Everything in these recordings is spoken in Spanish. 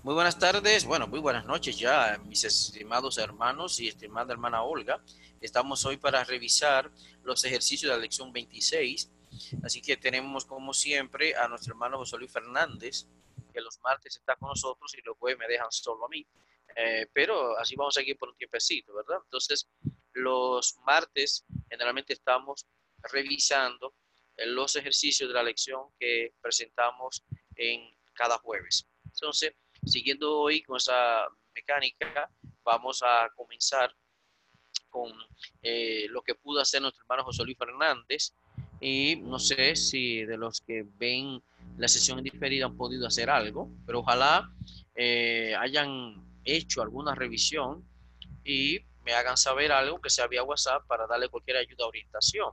Muy buenas tardes, bueno, muy buenas noches ya, mis estimados hermanos y estimada hermana Olga. Estamos hoy para revisar los ejercicios de la lección 26. Así que tenemos, como siempre, a nuestro hermano José Luis Fernández, que los martes está con nosotros y los jueves me dejan solo a mí. Pero así vamos a seguir por un tiempecito, ¿verdad? Entonces, los martes generalmente estamos revisando los ejercicios de la lección que presentamos en cada jueves. Entonces, siguiendo hoy con esa mecánica, vamos a comenzar con lo que pudo hacer nuestro hermano José Luis Fernández. Y no sé si de los que ven la sesión en diferida han podido hacer algo, pero ojalá hayan hecho alguna revisión y me hagan saber algo que sea vía WhatsApp para darle cualquier ayuda o orientación.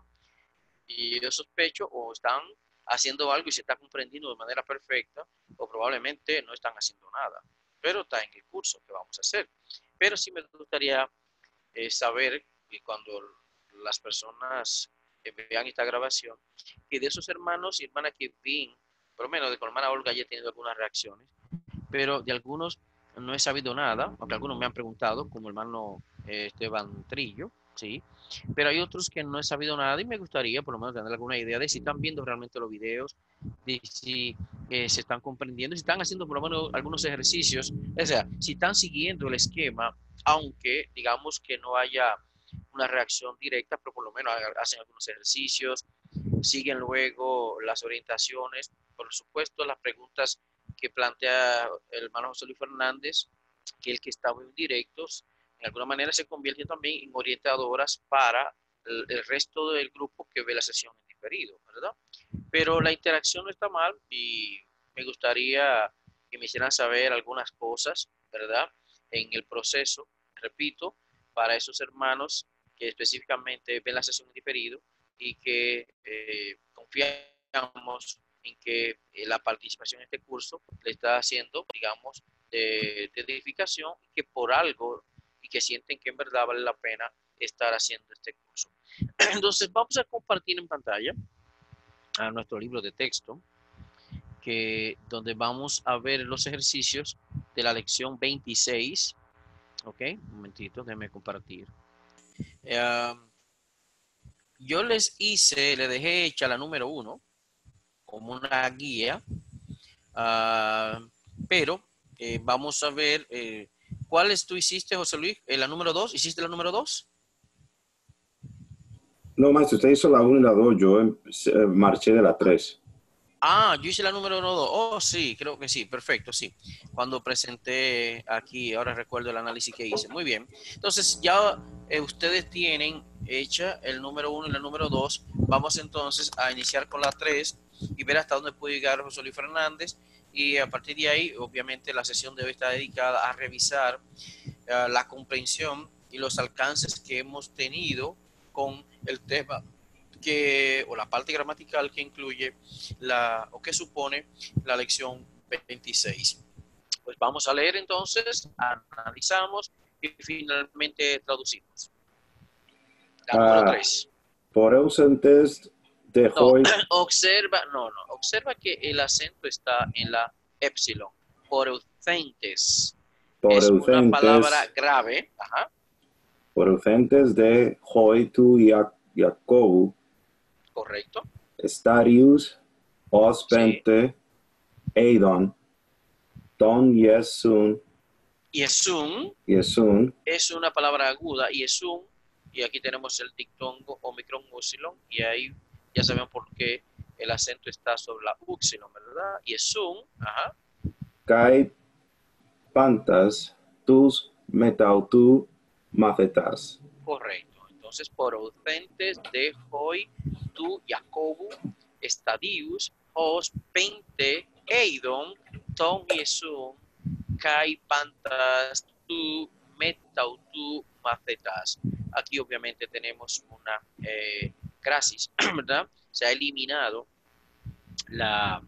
Y yo sospecho o están haciendo algo y se está comprendiendo de manera perfecta o probablemente no están haciendo nada, pero está en el curso que vamos a hacer. Pero sí me gustaría saber que cuando las personas vean esta grabación, que de esos hermanos y hermanas que ven, por lo menos de con la hermana Olga ya he tenido algunas reacciones, pero de algunos no he sabido nada, aunque algunos me han preguntado, como el hermano Esteban Trillo, ¿sí? Pero hay otros que no he sabido nada y me gustaría por lo menos tener alguna idea de si están viendo realmente los videos, de si se están comprendiendo, si están haciendo por lo menos algunos ejercicios, o sea, si están siguiendo el esquema, aunque digamos que no haya una reacción directa, pero por lo menos hacen algunos ejercicios, siguen luego las orientaciones, por supuesto las preguntas que plantea el hermano José Luis Fernández, que el que estaba en directos, en alguna manera se convierte también en orientadoras para el resto del grupo que ve la sesión en diferido, ¿verdad? Pero la interacción no está mal y me gustaría que me hicieran saber algunas cosas, ¿verdad? En el proceso, repito, para esos hermanos que específicamente ven la sesión en diferido y que confiamos en que la participación en este curso le está haciendo, digamos, de edificación y que por algo y que sienten que en verdad vale la pena estar haciendo este curso. Entonces vamos a compartir en pantalla a nuestro libro de texto, que donde vamos a ver los ejercicios de la lección 26. Ok, un momentito, déjenme compartir. Eh, yo les hice, le dejé hecha la número uno como una guía, pero vamos a ver cuáles tú hiciste, José Luis. La número dos, ¿hiciste la número dos? No, maestro, usted hizo la 1 y la 2, yo marché de la 3. Ah, yo hice la número 2. Oh, sí, creo que sí, perfecto, sí. Cuando presenté aquí, ahora recuerdo el análisis que hice. Muy bien. Entonces, ya ustedes tienen hecha el número uno y la número 2. Vamos entonces a iniciar con la 3 y ver hasta dónde puede llegar José Luis Fernández. Y a partir de ahí, obviamente, la sesión de hoy está dedicada a revisar la comprensión y los alcances que hemos tenido con el tema o la parte gramatical que incluye o que supone la lección 26. Pues vamos a leer entonces, analizamos y finalmente traducimos. La número Ah, 3. por ausentes de No, hoy, observa que el acento está en la epsilon. Por ausentes. por Es una palabra ausentes, grave, ajá, por ausentes de hoy tu Jacobu, correcto, Starius, sí. Ospente, Eidon, Ton Yesun, Y es un Yesun, es una palabra aguda y es un, y aquí tenemos el dictongo omicron upsilon, y ahí ya sabemos por qué el acento está sobre la upsilon, ¿verdad? Y es un, ajá, Kai Pantas, tus Metautu Macetas. correcto. Entonces, por ausentes de hoy, tu, Jacobu, estadius, os, pente, eidon, ton y un, kai, pantas, tu, metautu, macetas. Aquí obviamente tenemos una crasis, ¿verdad? Se ha eliminado la,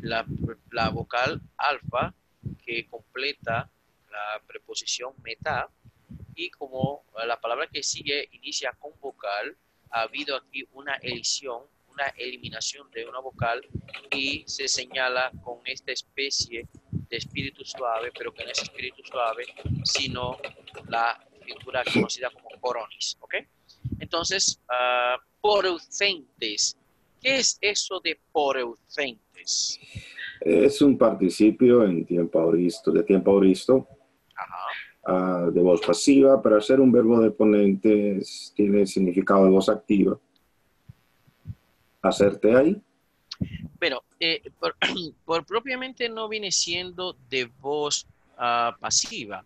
la, la vocal alfa que completa la preposición meta, y como la palabra que sigue inicia con vocal, ha habido aquí una elisión, una eliminación de una vocal y se señala con esta especie de espíritu suave, pero que no es espíritu suave, sino la figura conocida como coronis, ¿ok? Entonces, poreucentes. ¿Qué es eso de poreucentes? Es un participio en tiempo auristo, de tiempo auristo, Ajá. de voz pasiva. Para ser un verbo deponente tiene el significado de voz activa. Hacerte ahí. Pero por propiamente no viene siendo de voz pasiva.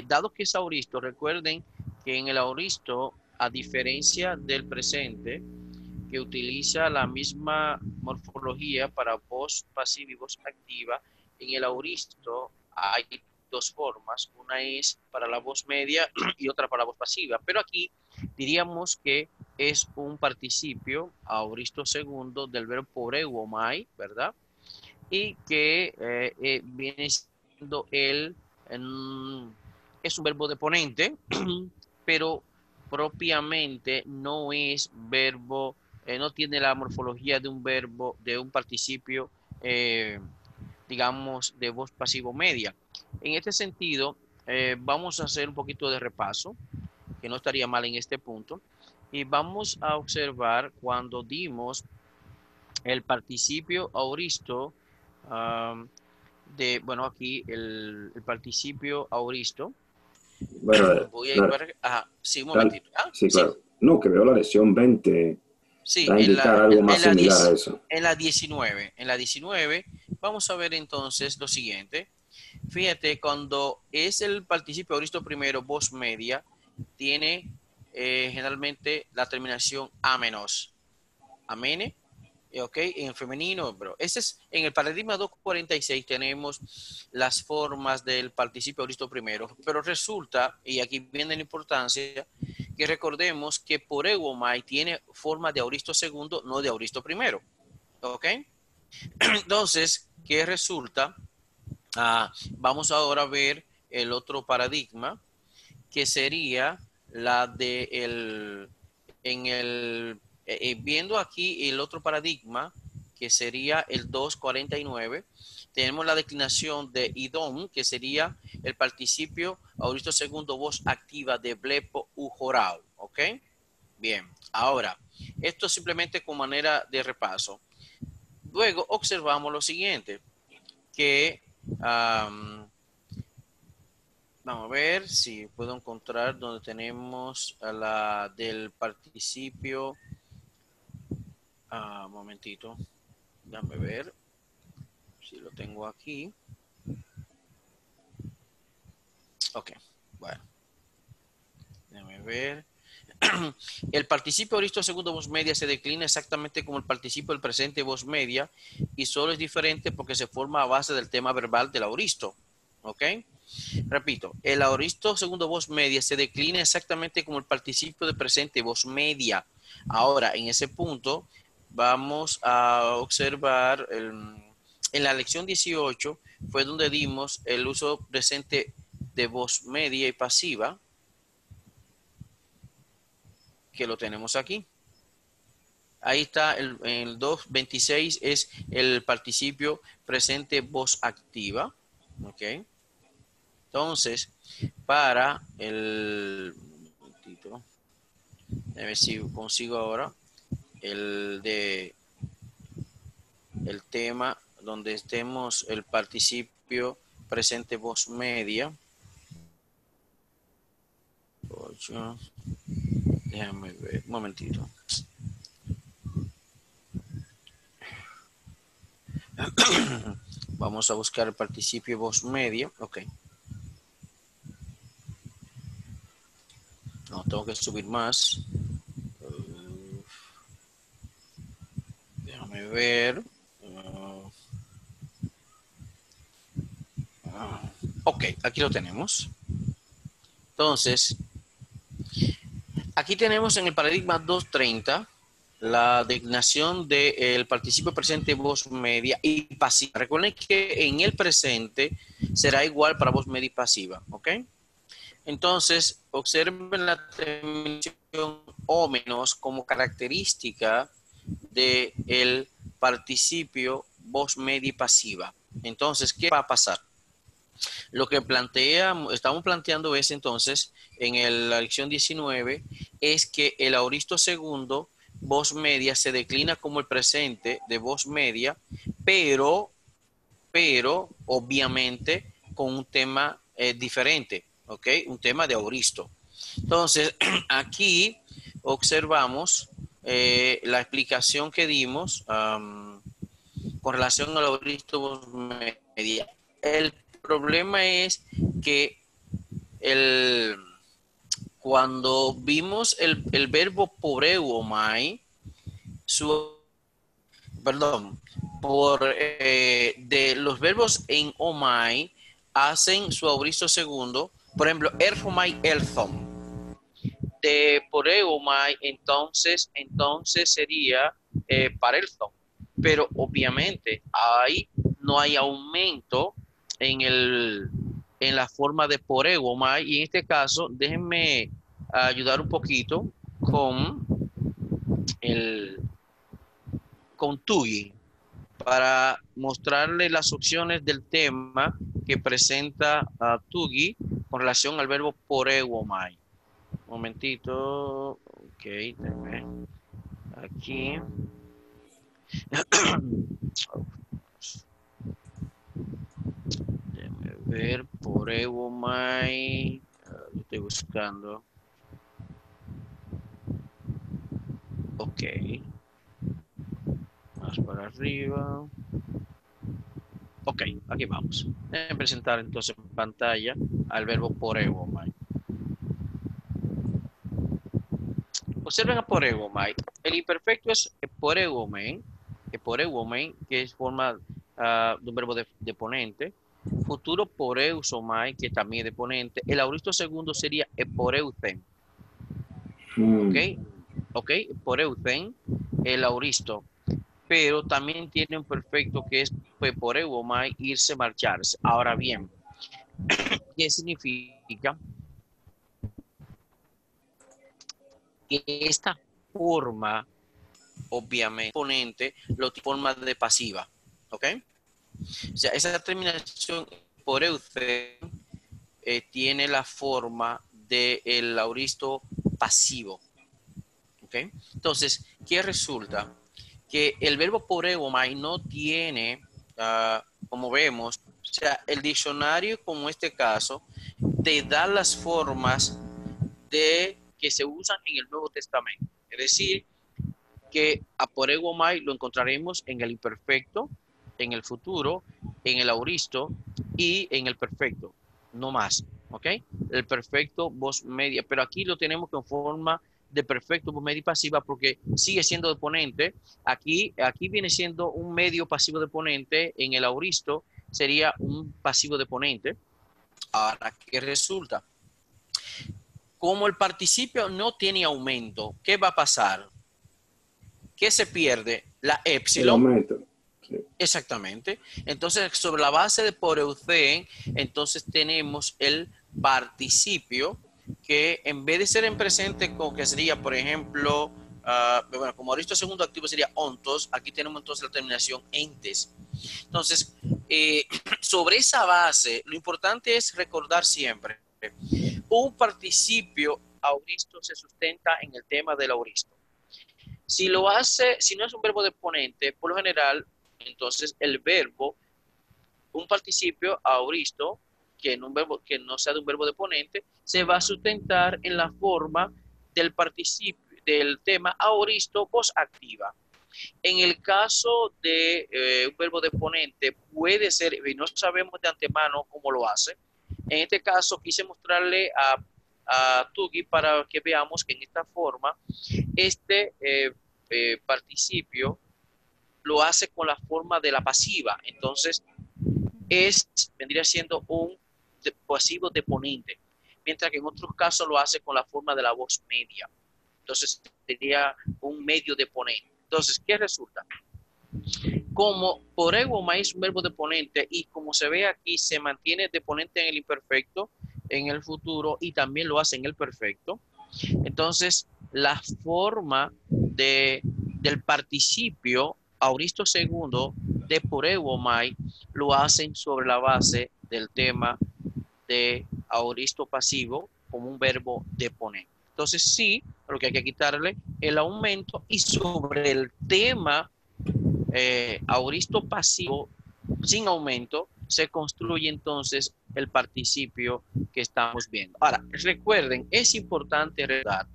Dado que es auristo, recuerden que en el auristo, a diferencia del presente, que utiliza la misma morfología para voz pasiva y voz activa, en el auristo hay dos formas. Una es para la voz media y otra para la voz pasiva. Pero aquí diríamos que es un participio auristo segundo del verbo poreuomai, ¿verdad? Y que viene siendo es un verbo deponente, pero propiamente no es verbo, no tiene la morfología de un verbo, de un participio, eh, digamos, de voz pasivo media. En este sentido, vamos a hacer un poquito de repaso, que no estaría mal en este punto, y vamos a observar cuando dimos el participio auristo bueno, aquí el participio auristo. Bueno, Voy a ir para... Ajá, sí, un claro, momentito. Ah, sí, sí, claro. No, que veo la lección 20 sí, va a indicar algo más similar a eso. en la 19. En la 19 vamos a ver entonces lo siguiente. Fíjate, cuando es el participio auristo primero, voz media, tiene generalmente la terminación a menos. Amene, ok, en femenino, pero ese es en el paradigma 246 tenemos las formas del participio auristo primero, pero resulta, y aquí viene la importancia, que recordemos que poreuomai tiene forma de auristo segundo, no de auristo primero, ok. Entonces, ¿qué resulta? Vamos ahora a ver el otro paradigma, que sería la de viendo aquí el otro paradigma, que sería el 249, tenemos la declinación de idom, que sería el participio auristo segundo voz activa de blepo u jorao, ¿ok? Bien, ahora, esto simplemente con manera de repaso. Luego observamos lo siguiente, que vamos a ver si puedo encontrar donde tenemos a la del participio. Un momentito. Déjame ver si lo tengo aquí. Ok, bueno. Déjame ver. El participio auristo segundo voz media se declina exactamente como el participio del presente voz media y solo es diferente porque se forma a base del tema verbal del auristo. ¿Ok? Repito, el auristo segundo voz media se declina exactamente como el participio de presente voz media. Ahora, en ese punto, vamos a observar en la lección 18 fue donde dimos el uso presente de voz media y pasiva, que lo tenemos aquí. Ahí está el 226 es el participio presente voz activa. ¿Ok? Entonces, para a ver si consigo ahora el el tema donde estemos el participio presente voz media. 8. Déjame ver, un momentito. Vamos a buscar el participio voz media. Ok. No, tengo que subir más. Déjame ver. Ok, aquí lo tenemos. Entonces, aquí tenemos en el paradigma 230 la declinación del participio presente voz media y pasiva. Recuerden que en el presente será igual para voz media y pasiva, ¿ok? Entonces, observen la terminación o menos como característica del participio voz media y pasiva. Entonces, ¿qué va a pasar? Lo que estamos planteando es entonces, la lección 19, es que el aoristo segundo, voz media, se declina como el presente de voz media, pero, obviamente con un tema diferente, ¿ok? Un tema de aoristo. Entonces, aquí observamos la explicación que dimos con relación al aoristo voz media. El problema es que cuando vimos el verbo poreuomai, perdón, de los verbos en omai hacen su aoristo segundo, por ejemplo, erfomai, elthom. De poreuomai, entonces sería parelthom. Pero obviamente ahí no hay aumento en la forma de poreuomai, y en este caso déjenme ayudar un poquito con el con Tugi para mostrarle las opciones del tema que presenta Tugi con relación al verbo poreuomai. Un momentito, ok, déjame aquí. Déjame ver, poreuomai, lo estoy buscando. Ok, más para arriba. Ok, aquí vamos. Voy a presentar entonces en pantalla al verbo poreuomai. Observen a poreuomai. El imperfecto es poreuomen, que es forma de un verbo de ponente. Futuro poreusomai, que también es de ponente. El auristo segundo sería eporeuten. ¿Ok? ¿Ok? Eporeuten, el auristo. Pero también tiene un perfecto que es poreuomai, irse, marcharse. Ahora bien, ¿qué significa? Que esta forma, obviamente, ponente, lo forma de pasiva. ¿Ok? O sea, esa terminación por euce tiene la forma del auristo pasivo. ¿Ok? Entonces, ¿qué resulta? Que el verbo poreuomai no tiene, como vemos, o sea, el diccionario, como este caso, te da las formas que se usan en el Nuevo Testamento. Es decir, que a poreuomai lo encontraremos en el imperfecto, en el futuro, en el auristo y en el perfecto, no más, ¿ok? El perfecto voz media, pero aquí lo tenemos con forma de perfecto voz media y pasiva porque sigue siendo de ponente. Aquí viene siendo un medio pasivo de ponente, en el auristo sería un pasivo de ponente. Ahora, ¿qué resulta? Como el participio no tiene aumento, ¿qué va a pasar? ¿Qué se pierde? La El epsilon. aumento. Sí. Exactamente. Entonces, sobre la base de poreucen, entonces tenemos el participio que en vez de ser en presente, con que sería, por ejemplo, bueno, como auristo segundo activo sería ontos, aquí tenemos entonces la terminación entes. Entonces, sobre esa base, lo importante es recordar siempre, un participio auristo se sustenta en el tema del auristo. Si lo hace, si no es un verbo de ponente, por lo general, entonces el verbo, un participio auristo, que, en un verbo, que no sea de un verbo de ponente, se va a sustentar en la forma del participio, del tema auristo voz activa. En el caso de un verbo de ponente, puede ser, y no sabemos de antemano cómo lo hace. En este caso, quise mostrarle a Tugi para que veamos que en esta forma, este participio lo hace con la forma de la pasiva. Entonces, vendría siendo un pasivo de ponente, mientras que en otros casos lo hace con la forma de la voz media. Entonces, sería un medio de ponente. Entonces, ¿qué resulta? Como poreuomai es un verbo de ponente y como se ve aquí, se mantiene de ponente en el imperfecto, en el futuro y también lo hace en el perfecto. Entonces, la forma del participio auristo segundo de poreuomai lo hacen sobre la base del tema de aoristo pasivo como un verbo deponente. Entonces sí, lo que hay que quitarle el aumento y sobre el tema aoristo pasivo sin aumento se construye entonces el participio que estamos viendo. Ahora, recuerden, es importante recordar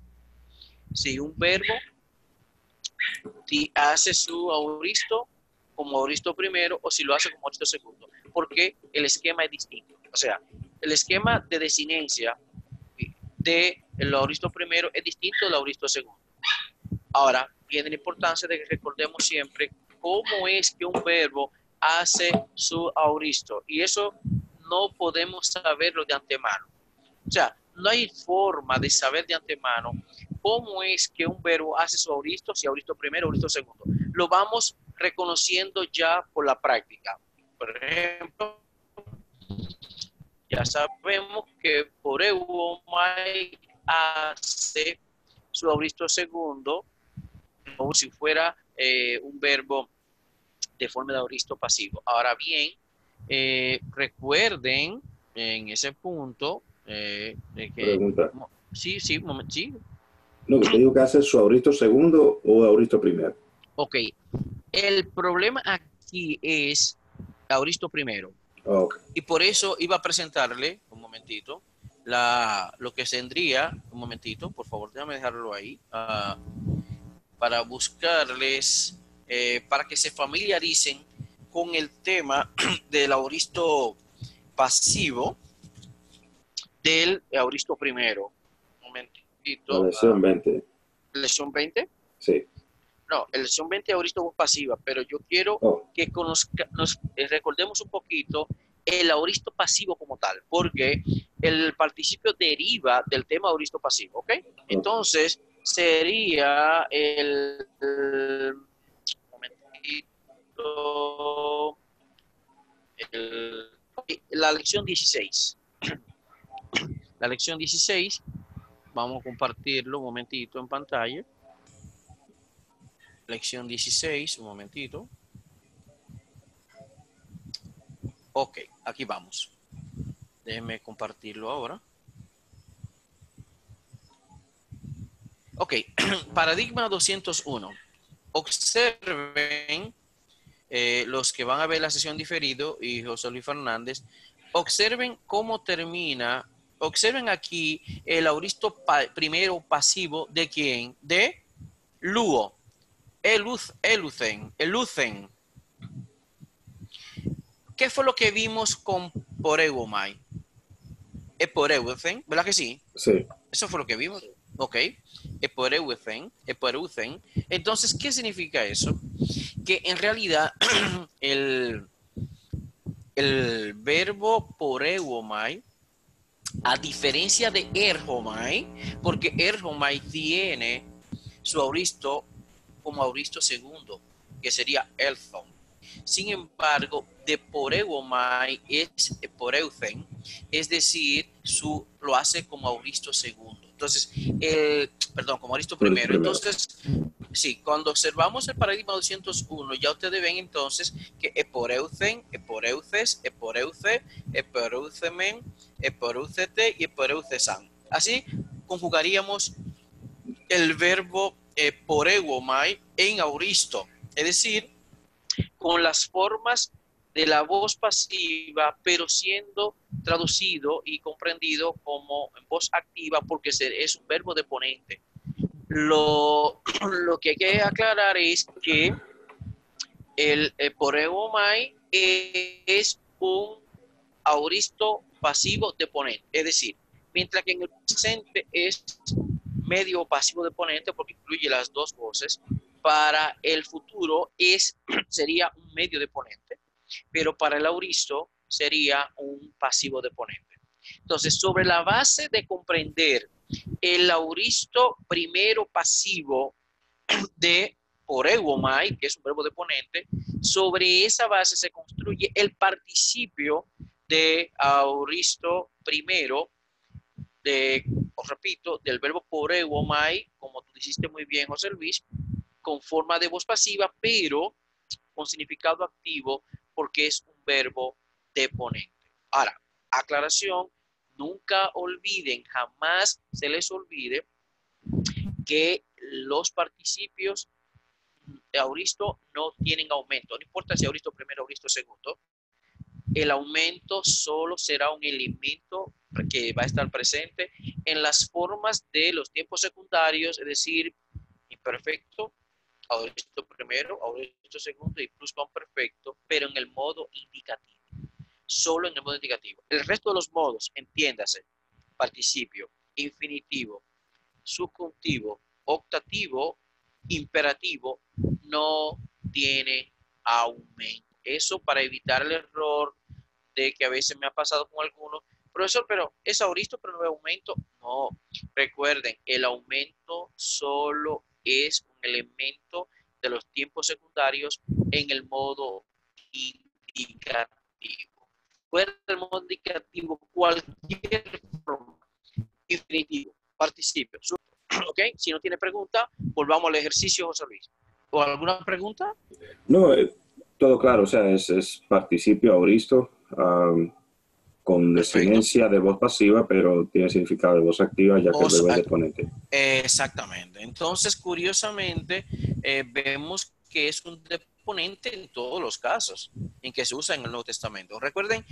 si un verbo hace su aoristo como aoristo primero o si lo hace como aoristo segundo, porque el esquema es distinto. O sea, el esquema de desinencia del aoristo primero es distinto del aoristo segundo. Ahora, viene la importancia de que recordemos siempre cómo es que un verbo hace su aoristo. Y eso no podemos saberlo de antemano. O sea, no hay forma de saber de antemano cómo es que un verbo hace su aoristo, si aoristo primero, aoristo segundo. Lo vamos reconociendo ya por la práctica. Por ejemplo, ya sabemos que poreuomai hace su aoristo segundo, como si fuera un verbo de forma de aoristo pasivo. Ahora bien, recuerden en ese punto de que... Pregunta. Sí, sí, sí. No, usted dijo que hace su aoristo segundo o aoristo primero. Ok, el problema aquí es aoristo primero. Okay. Y por eso iba a presentarle, un momentito, lo que tendría, un momentito, por favor, déjame dejarlo ahí, para buscarles, para que se familiaricen con el tema del aoristo pasivo del aoristo primero. Un momentito. La lección 20. ¿Lección 20? Sí. No, la lección 20 es aoristo pasiva, pero yo quiero que nos recordemos un poquito el aoristo pasivo como tal, porque el participio deriva del tema aoristo pasivo, ¿ok? Entonces, sería la lección 16. La lección 16, vamos a compartirlo un momentito en pantalla. Lección 16, un momentito. Ok, aquí vamos. Déjenme compartirlo ahora. Ok, paradigma 201. Observen, los que van a ver la sesión diferido y José Luis Fernández, observen cómo termina, observen aquí el aoristo primero pasivo de quién, de luo, elucen. ¿Qué fue lo que vimos con poreuomai? Eporeucen, ¿verdad que sí? Sí. Eso fue lo que vimos. Ok. Eporeucen. Entonces, ¿qué significa eso? Que en realidad el verbo poreuomai, a diferencia de erhomai, porque erhomai tiene su aoristo como aoristo segundo, que sería elthon. Sin embargo, de poreuomai es poreucen, es decir, lo hace como aoristo segundo. Entonces, como aoristo primero. Entonces, sí, cuando observamos el paradigma 201, ya ustedes ven entonces que eporeucen, eporeuces, eporeuce, eporeucemen, eporeucete y eporeucesan. Así conjugaríamos el verbo poreuomai en aoristo, es decir, con las formas de la voz pasiva, pero siendo traducido y comprendido como voz activa porque es un verbo deponente. Lo que hay que aclarar es que el poreuomai es un aoristo pasivo deponente, es decir, mientras que en el presente es medio pasivo deponente porque incluye las dos voces, para el futuro sería un medio deponente, pero para el aoristo sería un pasivo deponente. Entonces, sobre la base de comprender el aoristo primero pasivo de poreuomai, que es un verbo deponente, sobre esa base se construye el participio de aoristo primero, os repito, del verbo poreuomai, como tú dijiste muy bien, José Luis, con forma de voz pasiva, pero con significado activo porque es un verbo deponente. Ahora, aclaración, nunca olviden, jamás se les olvide que los participios de auristo no tienen aumento. No importa si auristo primero o auristo segundo. El aumento solo será un elemento que va a estar presente en las formas de los tiempos secundarios, es decir, imperfecto, auristo primero, auristo segundo y pluscuamperfecto, pero en el modo indicativo. Solo en el modo indicativo. El resto de los modos, entiéndase, participio, infinitivo, subjuntivo, optativo, imperativo, no tiene aumento. Eso para evitar el error de que a veces me ha pasado con algunos, profesor, pero es auristo, pero no hay aumento. No, recuerden, el aumento solo es un elemento de los tiempos secundarios en el modo indicativo. Fuera del modo indicativo, cualquier forma, infinitivo, participio, ¿ok? Si no tiene pregunta, volvamos al ejercicio, José Luis. ¿O alguna pregunta? No, todo claro, o sea, es participio auristo con Perfecto. desinencia de voz pasiva, pero tiene significado de voz activa ya que el verbo es deponente. Exactamente. Entonces, curiosamente, vemos que es un deponente en todos los casos en que se usa en el Nuevo Testamento. Recuerden,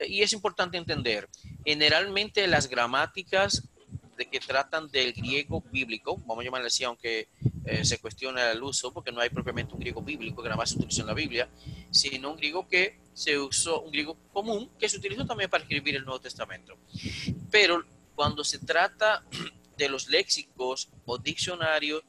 y es importante entender, generalmente las gramáticas de que tratan del griego bíblico, vamos a llamarle así, aunque se cuestiona el uso, porque no hay propiamente un griego bíblico que nada más se utiliza en la Biblia, sino un griego que se usó, un griego común que se utilizó también para escribir el Nuevo Testamento. Pero cuando se trata de los léxicos o diccionarios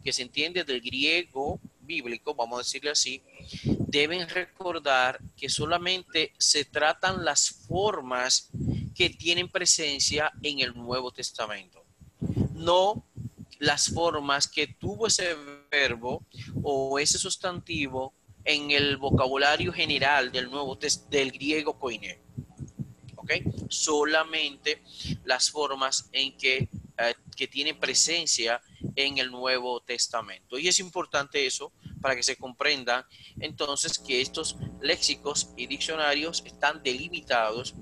que se entiende del griego bíblico, vamos a decirle así, deben recordar que solamente se tratan las formas que tienen presencia en el Nuevo Testamento, no las formas que tuvo ese verbo o ese sustantivo en el vocabulario general del del griego koiné. ¿Okay? Solamente las formas en que tienen presencia en el Nuevo Testamento. Y es importante eso para que se comprenda entonces que estos léxicos y diccionarios están delimitados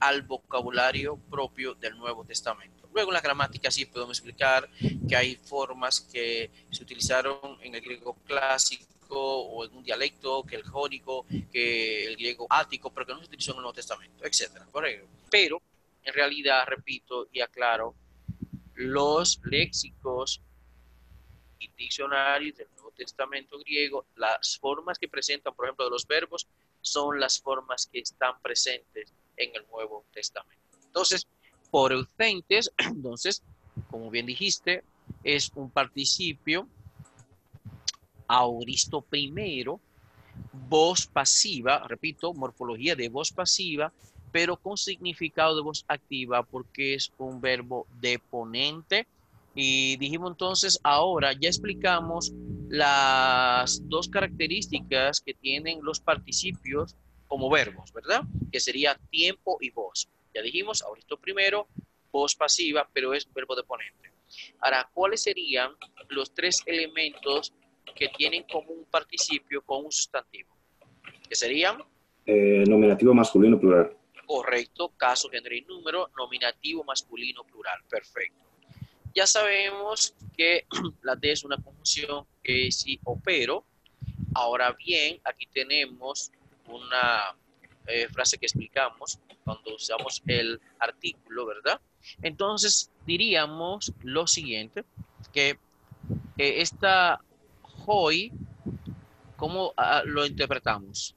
al vocabulario propio del Nuevo Testamento. Luego en la gramática sí podemos explicar que hay formas que se utilizaron en el griego clásico o en un dialecto, que el jónico, que el griego ático, pero que no se utilizó en el Nuevo Testamento, etcétera. Correcto. Pero en realidad, repito y aclaro, los léxicos y diccionarios del Nuevo Testamento griego, las formas que presentan, por ejemplo, de los verbos, son las formas que están presentes en el Nuevo Testamento. Entonces, por ausentes, entonces, como bien dijiste, es un participio auristo primero, voz pasiva, repito, morfología de voz pasiva, pero con significado de voz activa porque es un verbo deponente. Y dijimos entonces, ahora ya explicamos las dos características que tienen los participios como verbos, ¿verdad? Que sería tiempo y voz. Ya dijimos, auristo primero, voz pasiva, pero es un verbo deponente. Ahora, ¿cuáles serían los tres elementos que tienen como un participio con un sustantivo? Que serían Nominativo masculino plural. correcto, caso, género y número, nominativo masculino plural. Perfecto. Ya sabemos que la D es una conjunción que es sí o pero. Ahora bien, aquí tenemos una frase que explicamos cuando usamos el artículo, ¿verdad? Entonces diríamos lo siguiente, que esta hoy, ¿cómo lo interpretamos?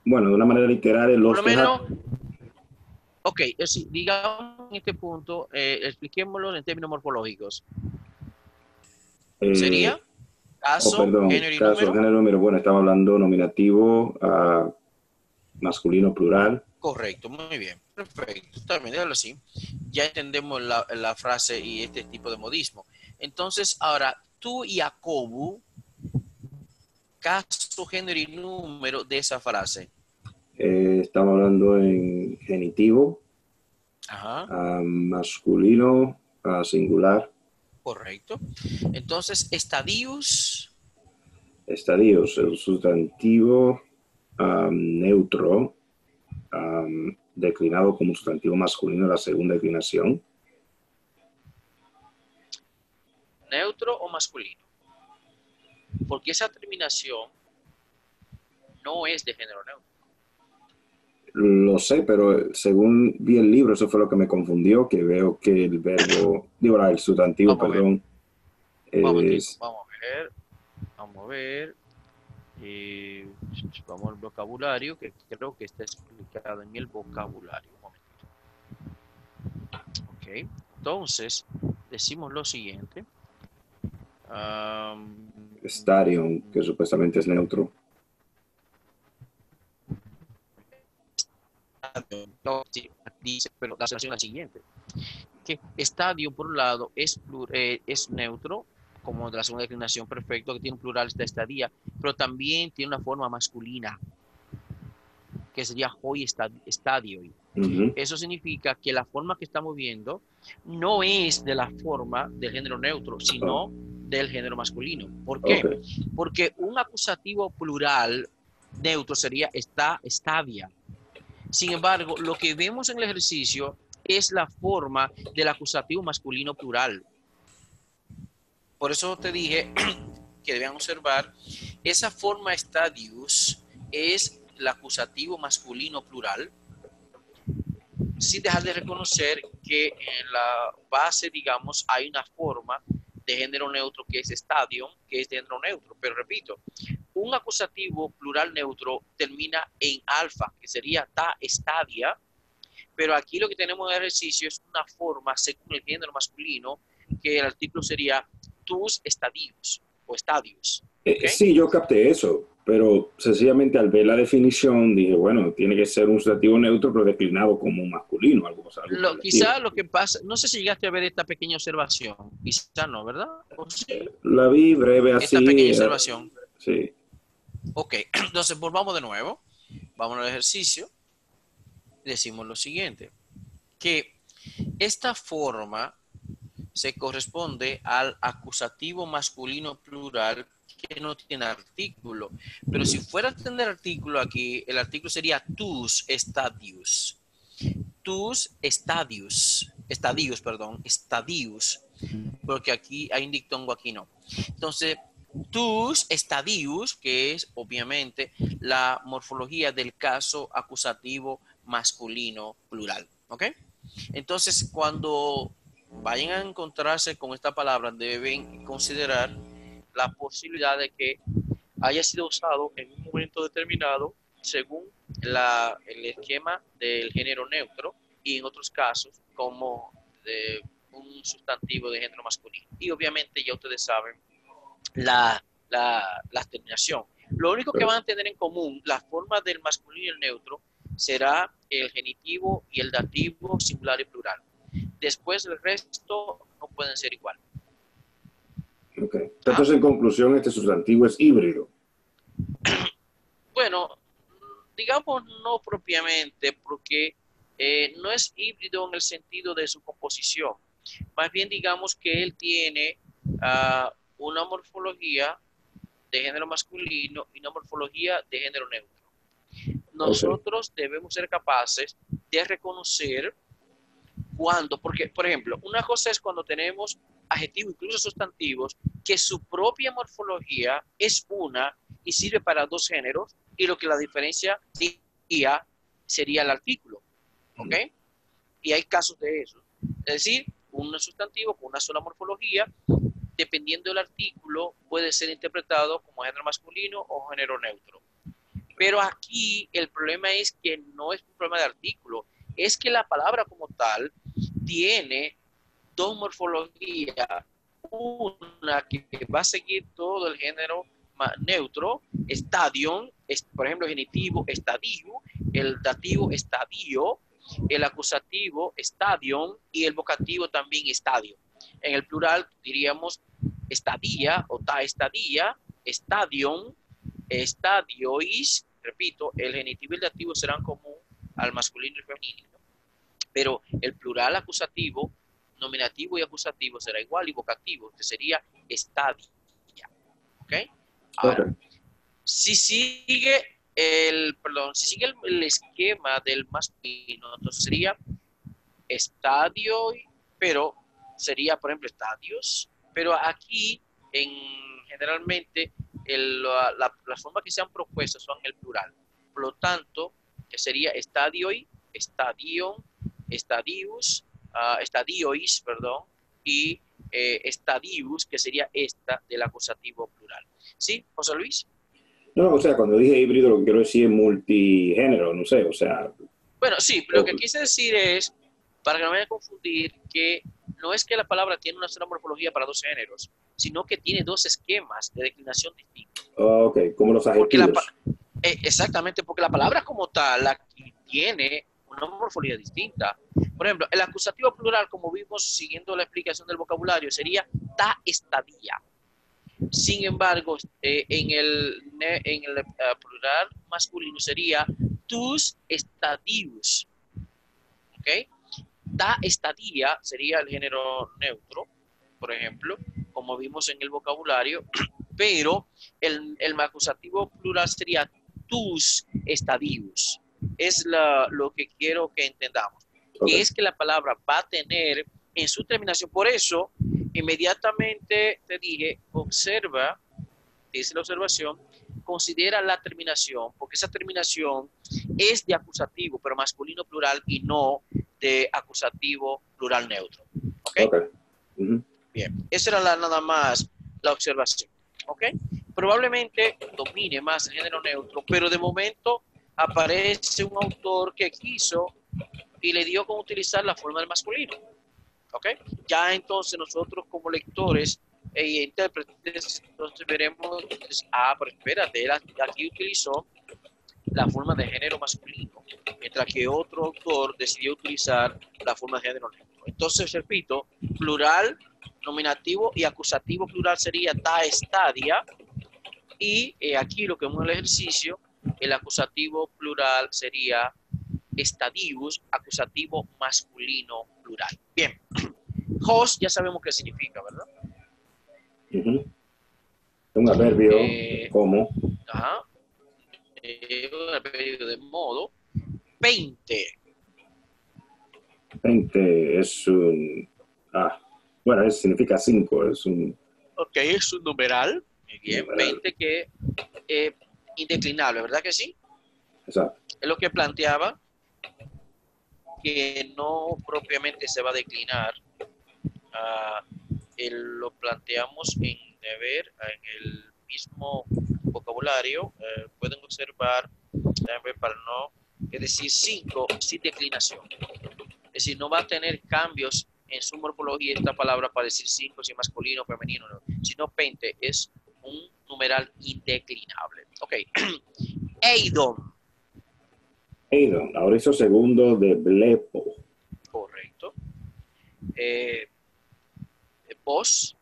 Bueno, de una manera literal, Por los lo deja. menos, ok, digamos en este punto, expliquémoslo en términos morfológicos. Sería caso, Perdón, género y caso, número. género, número. Bueno, estamos hablando nominativo masculino plural. Correcto, muy bien, perfecto. También déjalo así. Ya entendemos la frase y este tipo de modismo. Entonces, ahora, tú y Jacobu, caso, género y número de esa frase. Estamos hablando en genitivo, Ajá, masculino, singular. correcto. Entonces, estadius. Estadios, el sustantivo neutro, declinado como sustantivo masculino de la segunda declinación. ¿Neutro o masculino? Porque esa terminación no es de género neutro. Lo sé, pero según vi el libro, eso fue lo que me confundió, que veo que el verbo, digo, el sustantivo, Vamos a ver. perdón, Un momentito. es... Vamos a ver. Vamos a ver. Vamos al vocabulario, que creo que está explicado en el vocabulario. Un momentito. Ok. Entonces, decimos lo siguiente. Um, Stadium, que supuestamente es neutro. no, sí, dice, pero la situación es la siguiente. Que estadio, por un lado, es neutro, como de la segunda declinación, perfecto, que tiene un plural de estadía, pero también tiene una forma masculina, que sería hoy estadio. Eso significa que la forma que estamos viendo no es de la forma del género neutro, sino del género masculino. ¿Por qué? Okay. Porque un acusativo plural neutro sería estadia. Sin embargo, lo que vemos en el ejercicio es la forma del acusativo masculino plural. Por eso te dije que deben observar, esa forma stadius es el acusativo masculino plural, sin dejar de reconocer que en la base, digamos, hay una forma de género neutro que es stadium, que es de género neutro. Pero repito, un acusativo plural neutro termina en alfa, que sería ta estadia, pero aquí lo que tenemos en el ejercicio es una forma según el género masculino, que el artículo sería tus estadios o estadios. ¿Okay? Sí, yo capté eso, pero sencillamente al ver la definición dije, bueno, tiene que ser un sustantivo neutro, pero declinado como masculino, algo por el estilo. Quizá lo que pasa, no sé si llegaste a ver esta pequeña observación, quizá no, ¿verdad? ¿O sí? La vi breve Esta así, pequeña observación. sí. Ok, entonces volvamos de nuevo, vamos al ejercicio, decimos lo siguiente, que esta forma se corresponde al acusativo masculino plural que no tiene artículo. Pero si fuera a tener artículo aquí, el artículo sería tus estadios. Tus estadios, perdón, estadios, porque aquí hay un dictongo, aquí no. Entonces, tus estadios, que es obviamente la morfología del caso acusativo masculino plural. ¿Ok? Entonces, cuando vayan a encontrarse con esta palabra, deben considerar la posibilidad de que haya sido usado en un momento determinado según el esquema del género neutro y en otros casos como de un sustantivo de género masculino. Y obviamente ya ustedes saben la terminación. Lo único que van a tener en común, la forma del masculino y el neutro, será el genitivo y el dativo singular y plural. Después el resto no pueden ser igual. Okay. Entonces, en conclusión, este sustantivo es híbrido. Bueno, digamos no propiamente, porque no es híbrido en el sentido de su composición. Más bien digamos que él tiene una morfología de género masculino y una morfología de género neutro. Nosotros debemos ser capaces de reconocer cuando, porque, por ejemplo, una cosa es cuando tenemos adjetivos, incluso sustantivos, que su propia morfología es una y sirve para dos géneros, y lo que la diferencia sería el artículo. ¿Ok? Y hay casos de eso. Es decir, un sustantivo con una sola morfología, dependiendo del artículo, puede ser interpretado como género masculino o género neutro. Pero aquí el problema es que no es un problema de artículo, es que la palabra como tal tiene dos morfologías, una que va a seguir todo el género neutro, estadio, por ejemplo, el genitivo estadio, el dativo estadio, el acusativo estadion y el vocativo también estadio. En el plural diríamos estadía o ta estadía, estadion, estadiois, repito, el genitivo y el dativo serán común al masculino y femenino, pero el plural acusativo, nominativo y acusativo será igual y vocativo, que sería estadia. ¿Ok? Ahora, si sigue el esquema del masculino, entonces sería estadio, pero sería, por ejemplo, estadios, pero aquí generalmente las formas que se han propuesto son el plural. Por lo tanto, que sería estadioi, estadion, estadius, estadiois, perdón, y estadius, que sería esta del acusativo plural. ¿Sí, José Luis? No, o sea, cuando dije híbrido, lo que quiero decir es multigénero, no sé, o sea. Bueno, sí, lo que quise decir es, para que no me vaya a confundir, que no es que la palabra tiene una sola morfología para dos géneros, sino que tiene dos esquemas de declinación distintos. Ok, como los adjetivos. Exactamente, porque la palabra como tal aquí tiene una morfología distinta. Por ejemplo, el acusativo plural, como vimos siguiendo la explicación del vocabulario, sería ta estadía. Sin embargo, en el plural masculino sería tus estadius. ¿Ok? Ta estadía sería el género neutro, por ejemplo, como vimos en el vocabulario, pero el acusativo plural sería tus estadios. Es lo que quiero que entendamos. Okay. Que es que la palabra va a tener en su terminación. Por eso, inmediatamente te dije, observa, dice la observación, considera la terminación, porque esa terminación es de acusativo, pero masculino plural y no de acusativo plural neutro. ¿Ok? Okay. Bien, esa era nada más la observación. ¿Ok? Probablemente domine más el género neutro, pero de momento aparece un autor que quiso y le dio con utilizar la forma del masculino. ¿Ok? Ya entonces nosotros como lectores e intérpretes, entonces veremos, pero espérate, él aquí utilizó la forma de género masculino, mientras que otro autor decidió utilizar la forma de género neutro. Entonces, repito, plural, nominativo y acusativo plural sería ta estadia, y aquí lo que vemos en el ejercicio, el acusativo plural sería estadius, acusativo masculino plural. Bien, host ya sabemos qué significa, ¿verdad? Un adverbio como. Ajá. Un adverbio de modo. 20. 20 es un... bueno, significa 5, es un... Ok, es un numeral. Muy bien, numeral. 20 que es indeclinable, ¿verdad que sí? Exacto. Es lo que planteaba, que no propiamente se va a declinar. Lo planteamos en deber, en el mismo vocabulario. Pueden observar, para no, es decir, 5 sin declinación. Es decir, no va a tener cambios en su morfología esta palabra para decir 5, si masculino o femenino, no, sino 20 es un numeral indeclinable. Ok. Eidon. Eidon, aoristo segundo de blepo. Correcto. Vos,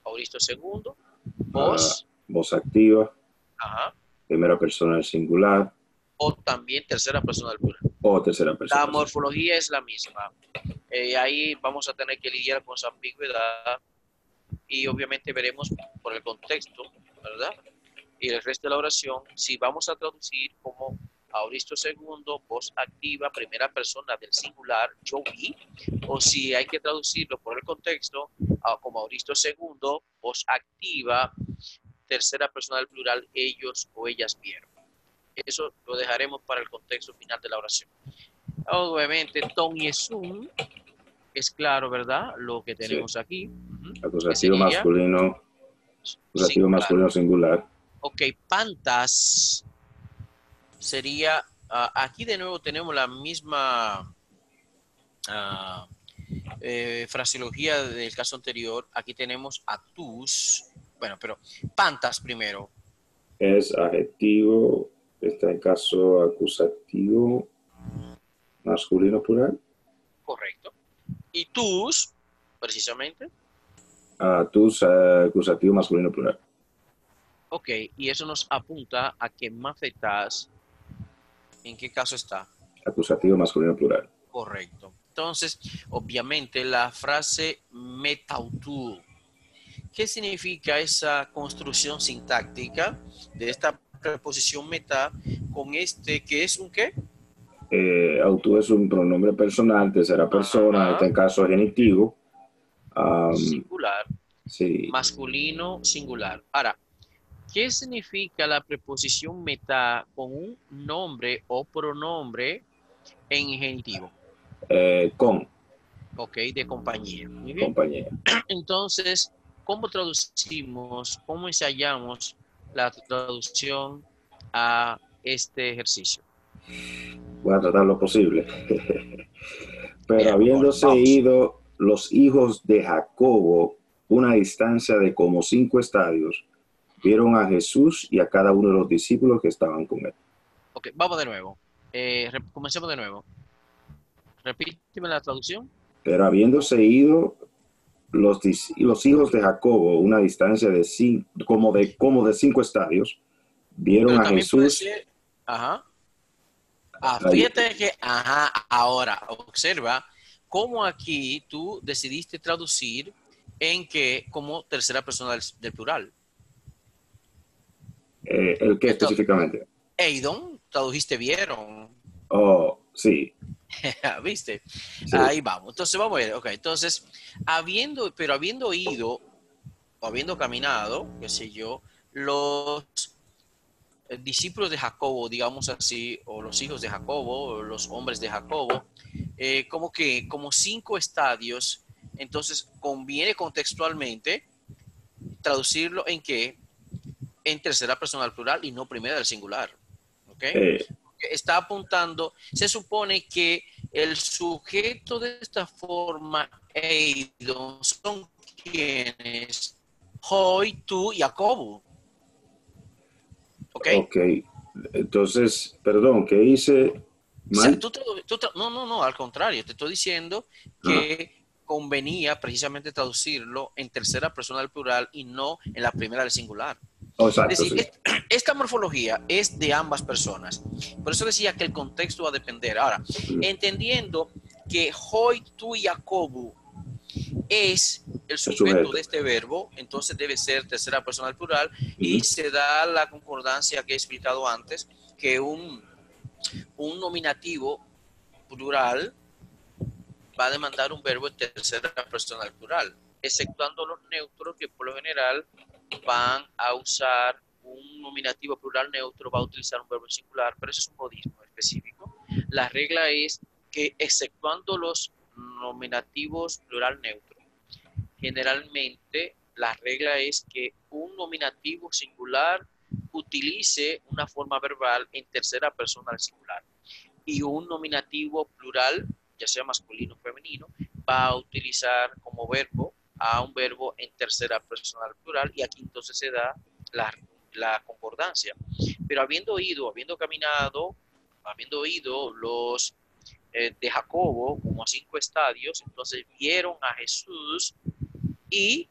aoristo segundo. Vos. Voz activa. Ajá. Primera persona del singular. O también tercera persona del plural. O tercera persona. La morfología es la misma. Ahí vamos a tener que lidiar con esa ambigüedad y obviamente veremos por el contexto, ¿verdad? Y el resto de la oración, si vamos a traducir como aoristo segundo, voz activa, primera persona del singular, yo vi, o si hay que traducirlo por el contexto como aoristo segundo, voz activa, tercera persona del plural, ellos o ellas vieron. Eso lo dejaremos para el contexto final de la oración. Obviamente, ton y sum es claro, ¿verdad? Lo que tenemos sí. Aquí. Acusativo masculino. Acusativo masculino singular. Ok, pantas sería, aquí de nuevo tenemos la misma fraseología del caso anterior. Aquí tenemos atus, bueno, pero pantas primero. Es adjetivo, está en caso acusativo masculino plural. Correcto. Y tus, precisamente. Tus, acusativo masculino plural. Ok, y eso nos apunta a que mafetas, ¿en qué caso está? Acusativo masculino plural. Correcto. Entonces, obviamente, la frase metautu, ¿qué significa esa construcción sintáctica de esta preposición meta con este, que es un qué? Auto es un pronombre personal, tercera persona, en Ajá, este caso genitivo. singular, Sí, masculino, singular. Ahora, ¿qué significa la preposición meta con un nombre o pronombre en genitivo? con Ok, de compañía. Muy bien. compañía. Entonces, ¿cómo traducimos, cómo ensayamos la traducción a este ejercicio? Voy a tratar lo posible. Pero Bien, vamos, habiéndose vamos. ido los hijos de Jacobo una distancia de como 5 estadios, vieron a Jesús y a cada uno de los discípulos que estaban con él. Ok, vamos de nuevo. Comencemos de nuevo. Repíteme la traducción. Pero habiéndose ido los hijos de Jacobo una distancia de como de 5 estadios, vieron Pero a también puede Jesús. ser, ajá. Ahí, Fíjate que, ajá, ahora observa cómo aquí tú decidiste traducir en que como tercera persona del plural. ¿el qué Esto, específicamente? Eidon, tradujiste vieron. Oh, sí, ¿Viste? sí. Ahí vamos. Entonces vamos a ver. Ok, entonces, habiendo ido o habiendo caminado, qué sé yo, los discípulos de Jacobo, digamos así, o los hijos de Jacobo, o los hombres de Jacobo, como 5 estadios, entonces conviene contextualmente traducirlo en que en tercera persona del plural y no primera del singular. ¿Ok? Eh, Está apuntando, se supone que el sujeto de esta forma, Eidon, son quienes, Hoy, tú y Jacobo. ¿Ok? ok, entonces, perdón, ¿qué hice Sea, mal? no, no, no, al contrario, te estoy diciendo Ah, que convenía precisamente traducirlo en tercera persona del plural y no en la primera del singular. oh, Es exacto, decir, sí. esta morfología es de ambas personas. Por eso decía que el contexto va a depender. Ahora, Mm, entendiendo que hoy, tú y Jacobo es el el sujeto de sujeto. este verbo, entonces debe ser tercera persona del plural y Ujú, se da la concordancia que he explicado antes, que un nominativo plural va a demandar un verbo en tercera persona del plural, exceptuando los neutros que por lo general van a usar un nominativo plural neutro, va a utilizar un verbo en singular, pero eso es un modismo específico. La regla es que exceptuando los nominativos plural neutro, generalmente la regla es que un nominativo singular utilice una forma verbal en tercera persona del singular y un nominativo plural, ya sea masculino o femenino, va a utilizar como verbo a un verbo en tercera persona del plural y aquí entonces se da la concordancia. Pero habiendo caminado, habiendo oído los de Jacobo como a 5 estadios, entonces vieron a Jesús y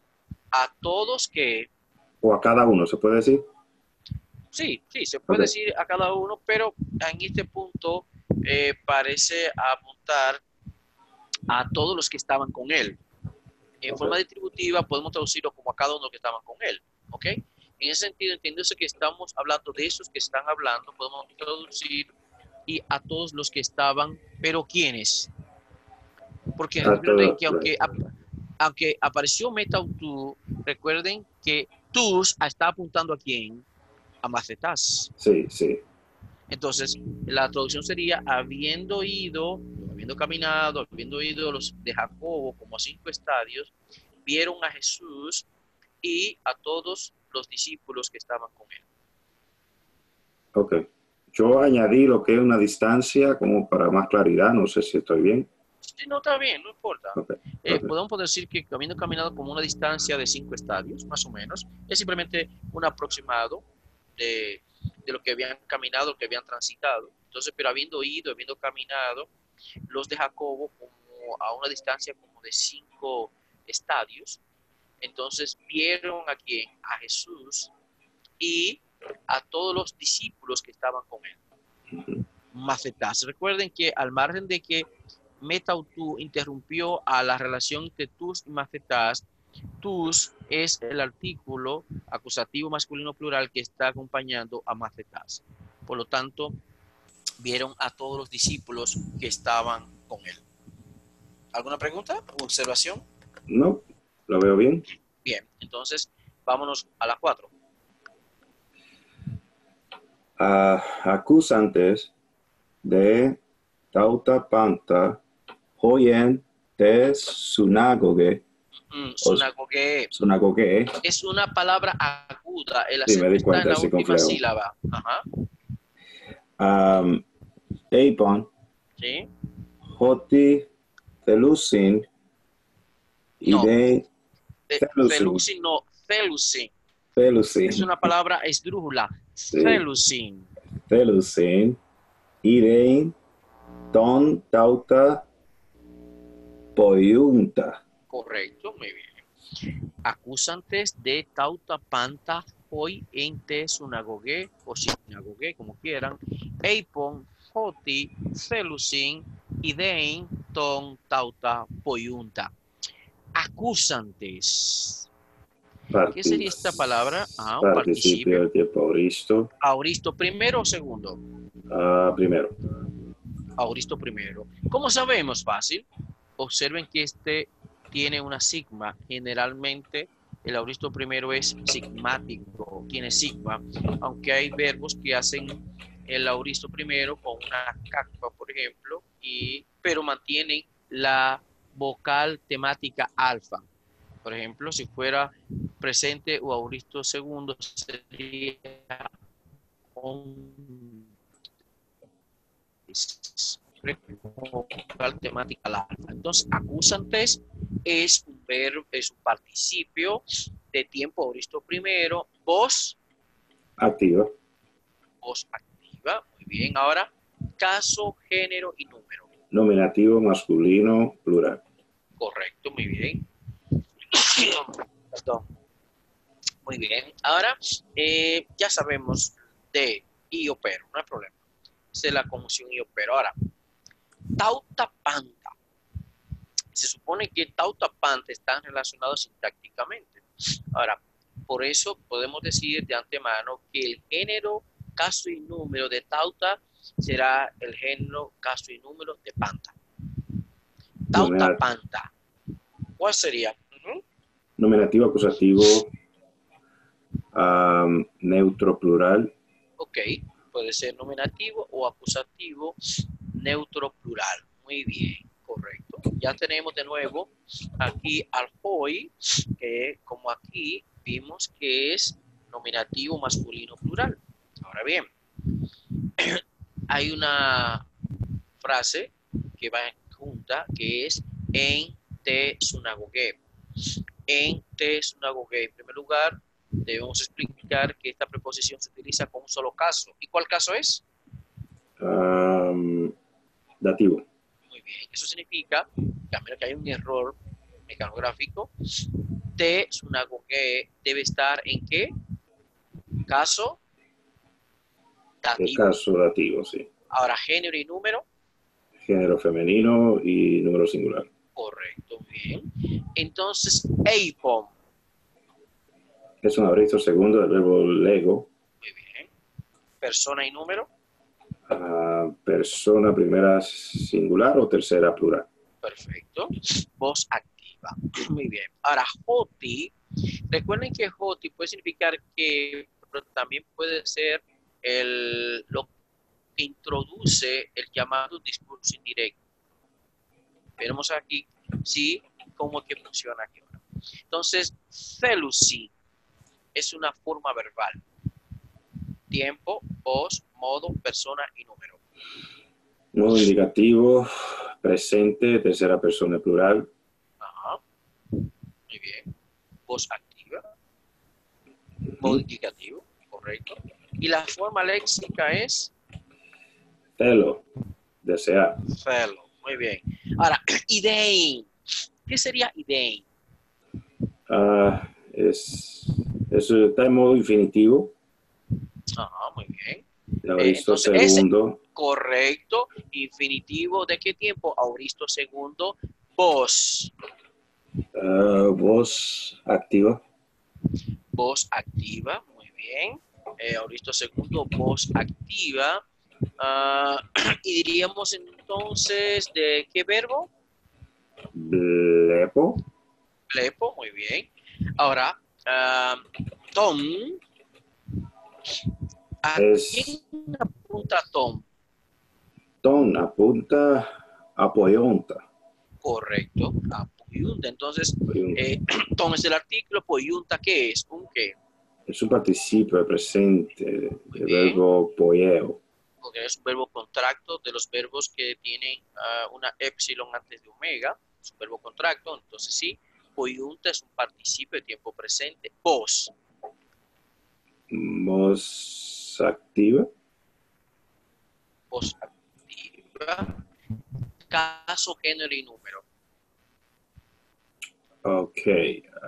a todos que, o a cada uno, ¿se puede decir? sí, sí, se Ok, puede decir a cada uno, pero en este punto parece apuntar a todos los que estaban con él. En ok. forma distributiva podemos traducirlo como a cada uno que estaban con él. ¿Ok? En ese sentido, entendiéndose que estamos hablando de esos que están hablando, podemos traducir y a todos los que estaban, pero ¿quiénes? Porque A recuerden todo, que aunque apareció MetaUtu, recuerden que tus está apuntando a quién, a Macetas. sí, sí. Entonces, la traducción sería habiendo ido, habiendo caminado, habiendo ido los de Jacobo como a 5 estadios, vieron a Jesús y a todos los discípulos que estaban con él. Ok. Yo añadí lo que es una distancia como para más claridad, no sé si estoy bien. Sí, no está bien, no importa. Ok, ok, Podemos decir que habiendo caminado como una distancia de 5 estadios, más o menos, es simplemente un aproximado de lo que habían caminado, lo que habían transitado. Entonces, pero habiendo ido, habiendo caminado, los de Jacobo como a una distancia como de 5 estadios, entonces vieron a quién, a Jesús y a todos los discípulos que estaban con él. ujú, Macetas. Recuerden que al margen de que Metautu interrumpió a la relación entre tus y Macetas, Tus es el artículo acusativo masculino plural que está acompañando a Macetas. Por lo tanto, vieron a todos los discípulos que estaban con él. ¿Alguna pregunta o observación? No, lo veo bien. Bien, entonces vámonos a las 4. Acusantes de tauta panta hoyen de sinagoge. Sunagoge. Es una palabra aguda. El Sí, acento me di está cuenta en la ese última complejo. sílaba. Ajá. Eipon, ¿Sí? Hoti, Telusin, y No, de Felusin no, Felusin. Es Telusin, una palabra esdrújula. sí, Felusin. Telusin, y de Ton Tauta Poyunta. Correcto, muy bien. Acusantes de tauta panta hoy en te sunagoge o sinagoge, como quieran. Eipon, Hoti, Felusin, Idein, Ton, Tauta, Poyunta. Acusantes. ¿Qué sería esta palabra? Un Participio del tiempo auristo. Auristo primero o segundo. Primero. Auristo primero. ¿Cómo sabemos? Fácil. Observen que este tiene una sigma. Generalmente el auristo primero es sigmático, tiene sigma, aunque hay verbos que hacen el auristo primero con una cacpa, por ejemplo, pero mantienen la vocal temática alfa. Por ejemplo, si fuera presente o auristo segundo, sería un vocal temática alfa. Entonces, acusantes es un verbo, es un participio de tiempo auristo primero, voz Activa. Voz activa. Muy bien. Ahora, caso, género y número. Nominativo masculino plural. Correcto, muy bien. Perdón. Muy bien. Ahora, ya sabemos de y opero, no hay problema. Es la conjunción y opero. Ahora, tauta panta. Se supone que tauta panta están relacionados sintácticamente. Ahora, por eso podemos decir de antemano que el género, caso y número de tauta será el género, caso y número de panta. Tauta panta. ¿Cuál sería? Nominativo acusativo neutro plural. Ok, puede ser nominativo o acusativo neutro plural. Muy bien, correcto. Ya tenemos de nuevo aquí al hoy, que como aquí vimos que es nominativo masculino plural. Ahora bien, hay una frase que va junta que es en te sunagoge. En te sunagoge. En primer lugar, debemos explicar que esta preposición se utiliza con un solo caso. ¿Y cuál caso es? Dativo. Muy bien. Eso significa que a menos que haya un error mecanográfico, te sunagoge debe estar en qué caso dativo. El caso dativo, sí. Ahora, género y número. Género femenino y número singular. Correcto, bien. Entonces, eipon. Es un auristo segundo del verbo lego. Muy bien. Persona y número. Persona primera singular o tercera plural. Perfecto. Voz activa. Muy bien. Ahora, hoti. Recuerden que hoti puede significar que, pero también puede ser lo que introduce el llamado discurso indirecto. Veremos aquí sí cómo es que funciona aquí ahora. Entonces, celusi es una forma verbal. Tiempo, voz, modo, persona y número. Modo indicativo, presente, tercera persona plural. Ajá. Muy bien. Voz activa. Modo indicativo, correcto. Y la forma léxica es Celo, desear. celo. Muy bien. Ahora, idein. ¿Qué sería idein? Está en modo infinitivo. Ajá, muy bien. Auristo segundo. Correcto. Infinitivo, ¿de qué tiempo? Auristo segundo. Vos. Voz activa. Voz activa, muy bien. Ahorita segundo, voz activa. Y diríamos entonces, ¿de qué verbo? Blepo. Blepo, muy bien. Ahora, Tom. ¿A quién apunta Tom? Tom apunta a Poyonta. Correcto, a Poyunta. Entonces, Tom es el artículo, Poyunta, ¿qué es? ¿Un qué? Es un participio presente del verbo poieo. Porque es un verbo contracto de los verbos que tienen una epsilon antes de omega. Es un verbo contracto, entonces sí. Poyunta es un participio de tiempo presente. Voz. Voz activa. Voz activa. Caso, género y número. Ok,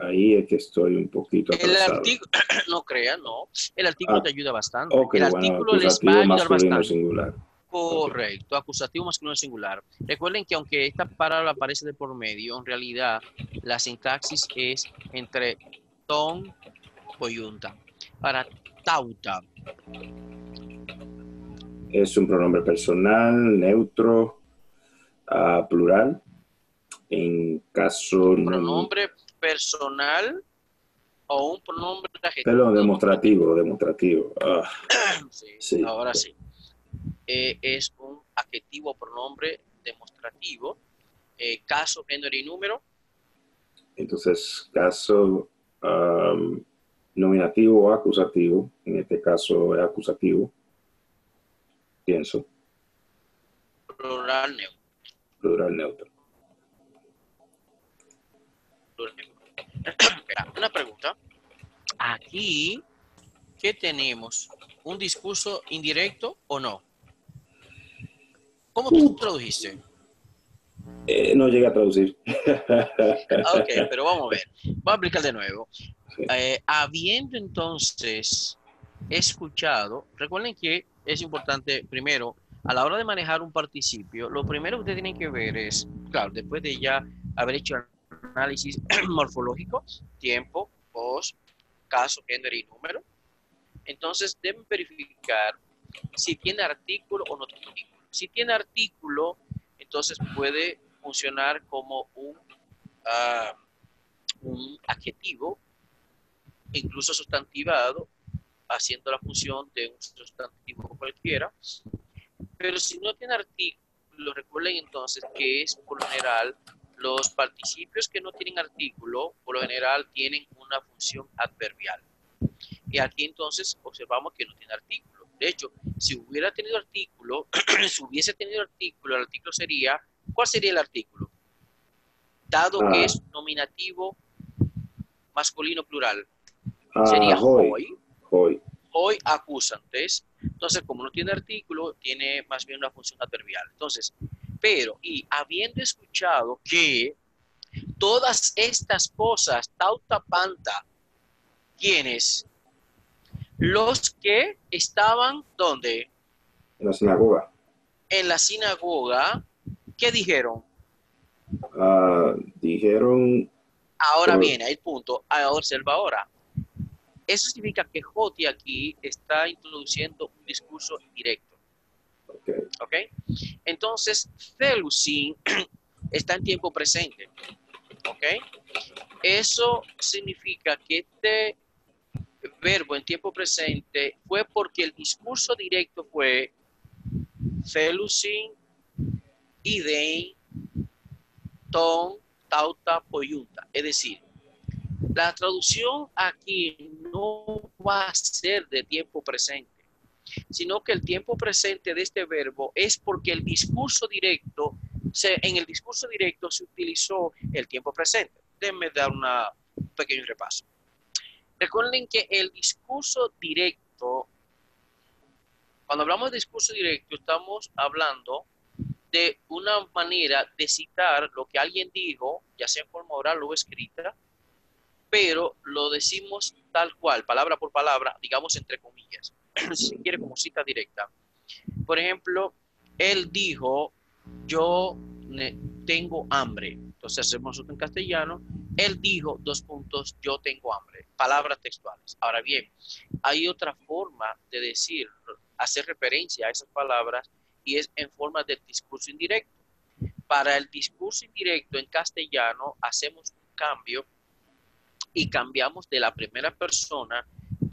ahí es que estoy un poquito atrasado. El artículo, no crean, no. El artículo te ayuda bastante. Okay, el artículo les va a ayudar bastante. Singular. Correcto, okay. Acusativo masculino singular. Recuerden que aunque esta palabra aparece de por medio, en realidad la sintaxis es entre ton, coyunta. Para tauta. Es un pronombre personal, neutro, plural. En caso... Un pronombre personal o un pronombre adjetivo. Perdón, demostrativo. Sí, sí. Ahora sí. Es un adjetivo o pronombre demostrativo. Caso, género y número. Entonces, caso nominativo o acusativo. En este caso es acusativo. Pienso. Plural neutro. Plural neutro. Una pregunta. Aquí, ¿qué tenemos? ¿Un discurso indirecto o no? ¿Cómo tú tradujiste? No llegué a traducir. Ok, pero vamos a ver. Voy a aplicar de nuevo. Sí. Habiendo entonces escuchado, recuerden que es importante, primero, a la hora de manejar un participio, lo primero que ustedes tienen que ver es, claro, después de ya haber hecho análisis morfológico, tiempo, voz, caso, género y número, entonces deben verificar si tiene artículo o no tiene artículo. Si tiene artículo, entonces puede funcionar como un adjetivo, incluso sustantivado, haciendo la función de un sustantivo cualquiera. Pero si no tiene artículo, recuerden entonces que es por lo general los participios que no tienen artículo, por lo general tienen una función adverbial. Y aquí entonces observamos que no tiene artículo. De hecho, si hubiera tenido artículo, si hubiese tenido artículo, el artículo sería, ¿cuál sería el artículo? Dado que es nominativo masculino plural. Sería hoy. Hoy acusantes. Entonces, como no tiene artículo, tiene más bien una función adverbial. Entonces, pero, y habiendo escuchado que todas estas cosas, tauta panta, ¿quiénes? Los que estaban, ¿dónde? En la sinagoga. En la sinagoga, ¿qué dijeron? Dijeron... Ahora viene el punto, observa ahora. Eso significa que Joti aquí está introduciendo un discurso directo. ¿Ok? Entonces, Felusin está en tiempo presente. ¿Ok? Eso significa que este verbo en tiempo presente fue porque el discurso directo fue Felusin, Idein, Ton, Tauta, Poyunta. Es decir, la traducción aquí no va a ser de tiempo presente, sino que el tiempo presente de este verbo es porque el discurso directo, en el discurso directo se utilizó el tiempo presente. Déjenme dar un pequeño repaso. Recuerden que el discurso directo, cuando hablamos de discurso directo, estamos hablando de una manera de citar lo que alguien dijo, ya sea en forma oral o escrita, pero lo decimos tal cual, palabra por palabra, digamos entre comillas, si se quiere como cita directa. Por ejemplo, él dijo, yo tengo hambre. Entonces hacemos esto en castellano, Él dijo, dos puntos, yo tengo hambre. Palabras textuales. Ahora bien, hay otra forma de decir, hacer referencia a esas palabras y es en forma del discurso indirecto. Para el discurso indirecto en castellano hacemos un cambio y cambiamos de la primera persona,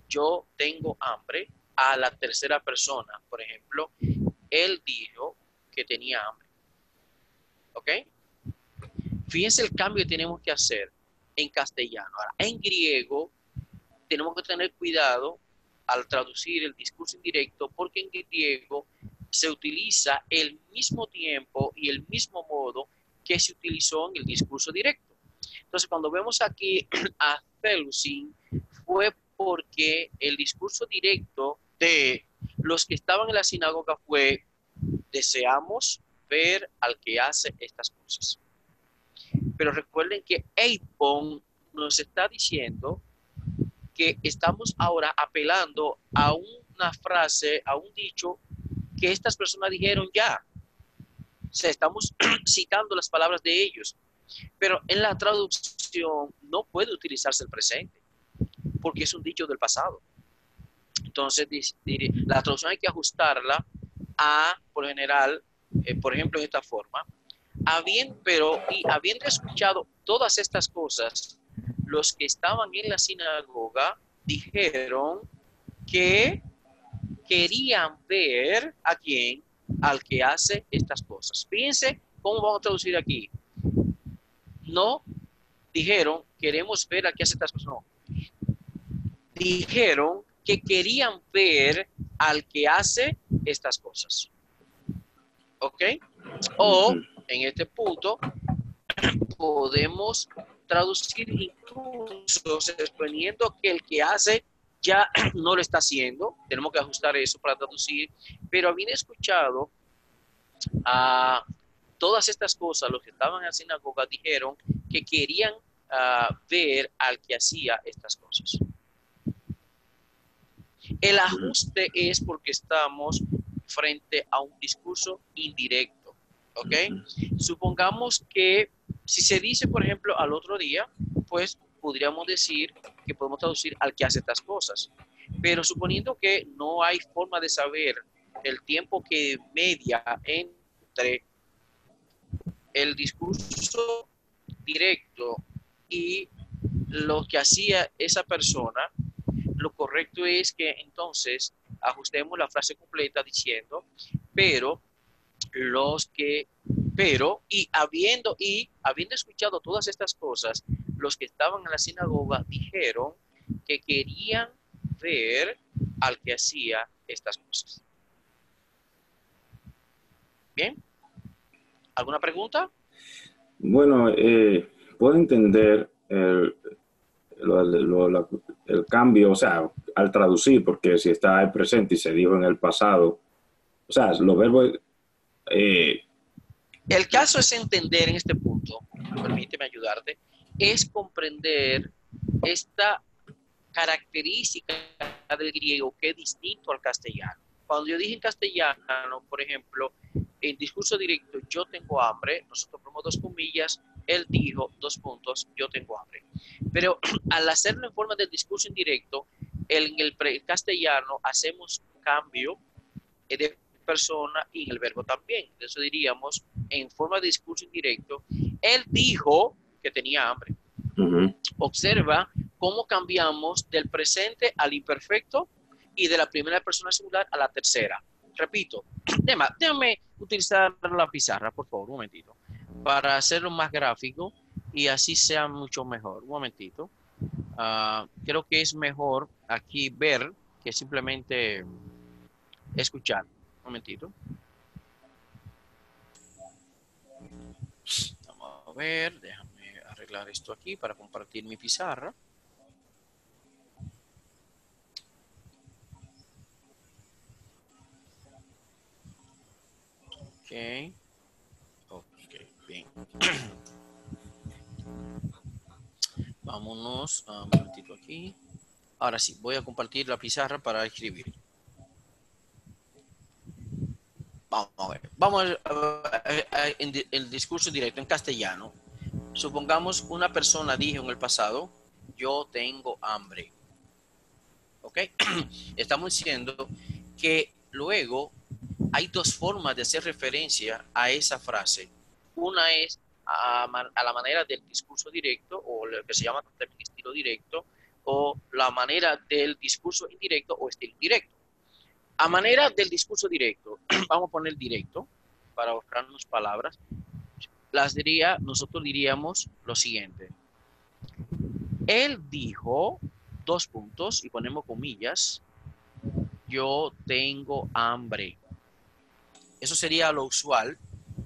yo tengo hambre, a la tercera persona. Por ejemplo, él dijo que tenía hambre. ¿Ok? Fíjense el cambio que tenemos que hacer en castellano. Ahora, en griego tenemos que tener cuidado al traducir el discurso indirecto porque en griego se utiliza el mismo tiempo y el mismo modo que se utilizó en el discurso directo. Entonces, cuando vemos aquí a Thelusin, fue porque el discurso directo de los que estaban en la sinagoga fue: deseamos ver al que hace estas cosas. Pero recuerden que Eipon nos está diciendo que estamos ahora apelando a una frase, a un dicho que estas personas dijeron ya. O sea, estamos citando las palabras de ellos. Pero en la traducción no puede utilizarse el presente, porque es un dicho del pasado. Entonces, la traducción hay que ajustarla a, por general, por ejemplo, en esta forma. Habiendo escuchado todas estas cosas, los que estaban en la sinagoga dijeron que querían ver a quién, al que hace estas cosas. Fíjense cómo vamos a traducir aquí. No dijeron queremos ver al que hace estas cosas, no. Dijeron que querían ver al que hace estas cosas. ¿Ok? O en este punto podemos traducir incluso suponiendo que el que hace ya no lo está haciendo. Tenemos que ajustar eso para traducir. Pero habiendo escuchado a todas estas cosas, los que estaban en la sinagoga dijeron que querían ver al que hacía estas cosas. El ajuste es porque estamos frente a un discurso indirecto. ¿Ok? Supongamos que si se dice, por ejemplo, al otro día, pues podríamos decir que podemos traducir al que hace estas cosas. Pero suponiendo que no hay forma de saber el tiempo que media entre el discurso directo y lo que hacía esa persona, lo correcto es que entonces ajustemos la frase completa diciendo, habiendo escuchado todas estas cosas, los que estaban en la sinagoga dijeron que querían ver al que hacía estas cosas. ¿Bien? ¿Alguna pregunta? Bueno, puedo entender el cambio, o sea, al traducir, porque si está en presente y se dijo en el pasado, o sea, los verbos... El caso es entender en este punto, permíteme ayudarte, es comprender esta característica del griego que es distinto al castellano. Cuando yo dije en castellano, por ejemplo, en discurso directo, yo tengo hambre, nosotros ponemos dos comillas, él dijo, dos puntos, yo tengo hambre. Pero al hacerlo en forma de discurso indirecto, en el castellano hacemos cambio de persona y en el verbo también. Eso diríamos, en forma de discurso indirecto, él dijo que tenía hambre. Observa cómo cambiamos del presente al imperfecto y de la primera persona singular a la tercera. Repito, déjame utilizar la pizarra, por favor, un momentito, para hacerlo más gráfico y así sea mucho mejor. Un momentito. Creo que es mejor aquí ver que simplemente escuchar. Un momentito. Vamos a ver, déjame arreglar esto aquí para compartir mi pizarra. Ok, bien. Vámonos un momentito aquí. Ahora sí, voy a compartir la pizarra para escribir. Vamos a ver. Vamos a el discurso directo en castellano. Supongamos una persona dijo en el pasado, yo tengo hambre. ¿Ok? Estamos diciendo que luego hay dos formas de hacer referencia a esa frase. Una es a la manera del discurso directo, o lo que se llama también estilo directo, o la manera del discurso indirecto o estilo indirecto. A manera del discurso directo, vamos a poner directo para ahorrarnos palabras. Nosotros diríamos lo siguiente. Él dijo, dos puntos, y ponemos comillas, yo tengo hambre. Eso sería lo usual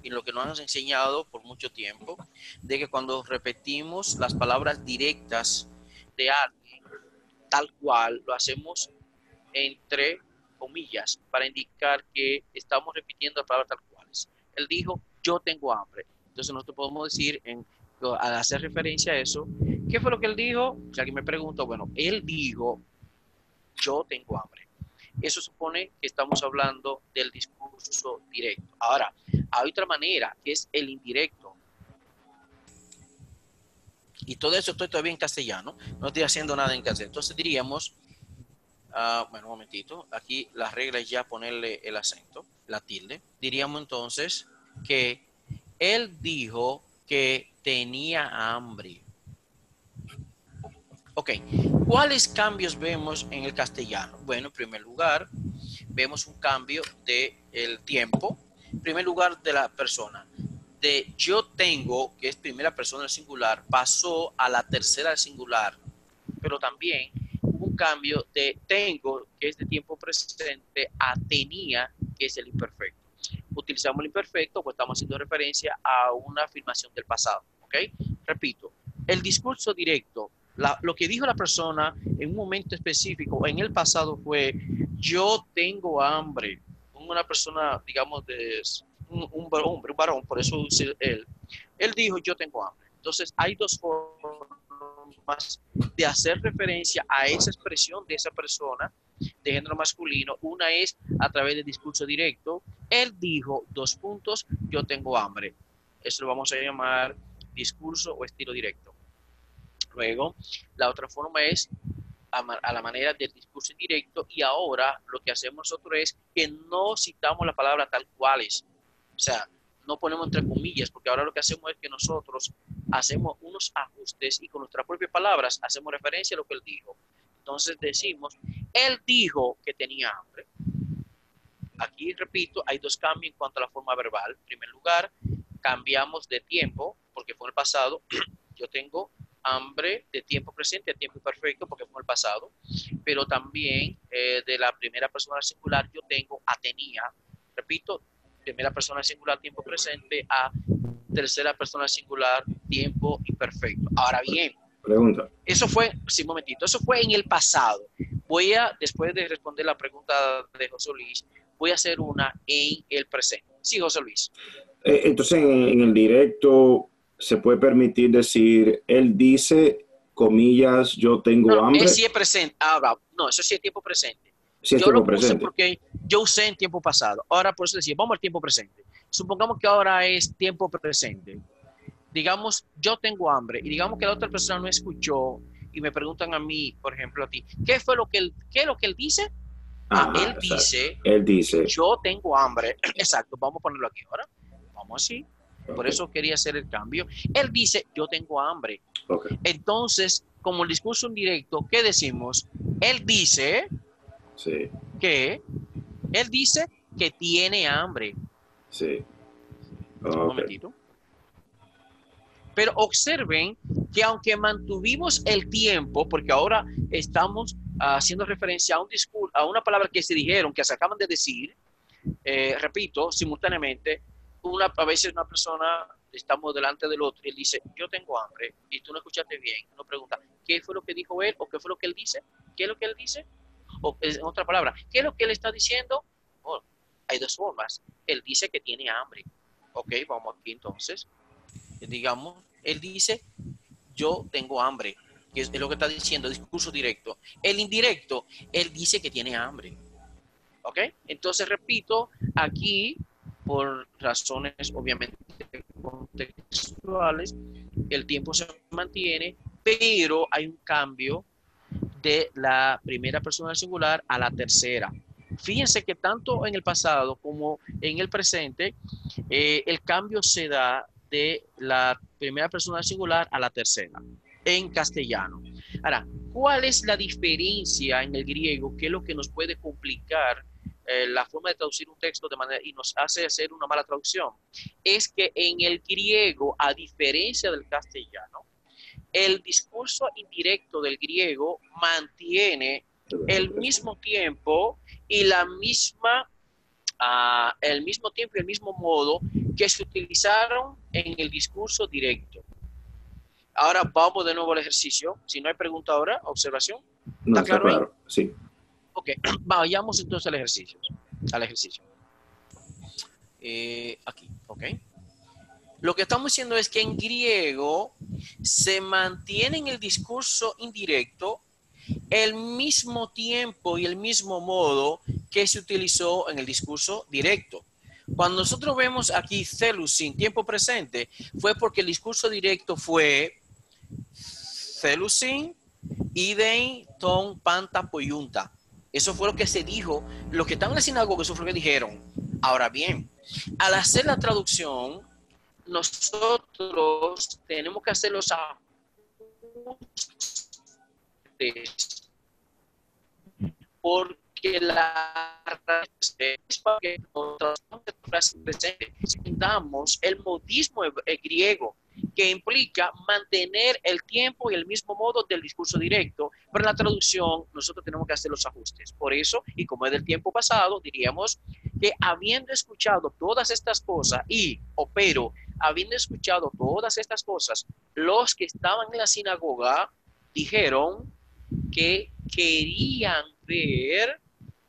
y lo que nos han enseñado por mucho tiempo, de que cuando repetimos las palabras directas de alguien, tal cual, lo hacemos entre comillas para indicar que estamos repitiendo las palabras tal cuales. Él dijo, yo tengo hambre. Entonces nosotros podemos decir, al hacer referencia a eso, ¿qué fue lo que él dijo? Si alguien me pregunta, bueno, él dijo, yo tengo hambre. Eso supone que estamos hablando del discurso directo. Ahora, hay otra manera, que es el indirecto. Y todo eso estoy todavía en castellano, no estoy haciendo nada en castellano. Entonces diríamos, bueno, un momentito, aquí la regla es ya ponerle el acento, la tilde. Diríamos entonces que él dijo que tenía hambre. Ok, ¿cuáles cambios vemos en el castellano? Bueno, en primer lugar, vemos un cambio del tiempo. En primer lugar, de la persona. De yo tengo, que es primera persona del singular, pasó a la tercera del singular. Pero también hubo un cambio de tengo, que es de tiempo presente, a tenía, que es el imperfecto. Utilizamos el imperfecto, pues estamos haciendo referencia a una afirmación del pasado. ¿Ok? Repito, el discurso directo, lo que dijo la persona en un momento específico en el pasado fue yo tengo hambre. Una persona, digamos, un varón, por eso dice él. Él dijo yo tengo hambre. Entonces hay dos formas de hacer referencia a esa expresión de esa persona de género masculino. Una es a través del discurso directo. Él dijo, dos puntos, yo tengo hambre. Eso lo vamos a llamar discurso o estilo directo. Luego, la otra forma es a la manera del discurso indirecto, y ahora lo que hacemos nosotros es que no citamos la palabra tal cual es. O sea, no ponemos entre comillas, porque ahora lo que hacemos es que nosotros hacemos unos ajustes y con nuestras propias palabras hacemos referencia a lo que él dijo. Entonces decimos, él dijo que tenía hambre. Aquí, repito, hay dos cambios en cuanto a la forma verbal. En primer lugar, cambiamos de tiempo, porque fue en el pasado. Yo tengo hambre de tiempo presente a tiempo perfecto, porque fue en el pasado. Pero también de la primera persona singular, yo tengo a tenía. Repito, primera persona singular, tiempo presente, a tercera persona singular, tiempo imperfecto. Ahora bien, pregunta. Eso fue, sí, un momentito, eso fue en el pasado. Después de responder la pregunta de José Luis, voy a hacer una en el presente. Sí, José Luis. Entonces, en el directo se puede permitir decir, él dice, comillas, yo tengo hambre. Sí es presente. No, eso sí es tiempo presente. Sí es Yo tiempo lo puse presente. porque yo usé en tiempo pasado. Ahora, por eso decía, vamos al tiempo presente. Supongamos que ahora es tiempo presente. Digamos, yo tengo hambre y digamos que la otra persona no escuchó y me preguntan a mí, por ejemplo, a ti, ¿qué es lo que él dice? Él dice, yo tengo hambre. Exacto, vamos a ponerlo aquí ahora. Vamos así. Okay. Por eso quería hacer el cambio. Él dice, yo tengo hambre. Okay. Entonces, como el discurso indirecto, ¿qué decimos? Él dice sí. que él dice que tiene hambre. Sí. Okay. Un momentito. Pero observen que aunque mantuvimos el tiempo, porque ahora estamos haciendo referencia a un discurso, a una palabra que se dijeron, que se acaban de decir, repito, simultáneamente, a veces una persona, estamos delante del otro y él dice, yo tengo hambre, y tú no escuchaste bien, uno pregunta, ¿qué fue lo que dijo él o qué fue lo que él dice? ¿Qué es lo que él dice? O en otra palabra, ¿qué es lo que él está diciendo? Bueno, hay dos formas. Él dice que tiene hambre. Ok, vamos aquí entonces. Digamos, él dice, yo tengo hambre, que es lo que está diciendo, discurso directo. El indirecto, él dice que tiene hambre. ¿Ok? Entonces, repito, aquí, por razones obviamente contextuales, el tiempo se mantiene, pero hay un cambio de la primera persona singular a la tercera. Fíjense que tanto en el pasado como en el presente, el cambio se da de la primera persona singular a la tercera en castellano. Ahora, ¿cuál es la diferencia en el griego? ¿Qué es lo que nos puede complicar la forma de traducir un texto de manera y nos hace hacer una mala traducción? Es que en el griego, a diferencia del castellano, el discurso indirecto del griego mantiene el mismo tiempo y la misma, el mismo tiempo y el mismo modo que se utilizaron en el discurso directo. Ahora vamos de nuevo al ejercicio. Si no hay pregunta ahora, observación. No, está claro, sí. Ok, vayamos entonces al ejercicio. Aquí, ok. Lo que estamos diciendo es que en griego se mantiene en el discurso indirecto el mismo tiempo y el mismo modo que se utilizó en el discurso directo. Cuando nosotros vemos aquí thelusin, tiempo presente, fue porque el discurso directo fue thelusin, idein, ton, panta, poyunta. Eso fue lo que se dijo. Los que están en la sinagoga, eso fue lo que dijeron. Ahora bien, al hacer la traducción, nosotros tenemos que hacer los ajustes porque la es para que nosotros presentamos el modismo griego que implica mantener el tiempo y el mismo modo del discurso directo, pero en la traducción nosotros tenemos que hacer los ajustes. Por eso, y como es del tiempo pasado, diríamos que habiendo escuchado todas estas cosas pero habiendo escuchado todas estas cosas, los que estaban en la sinagoga dijeron que querían ver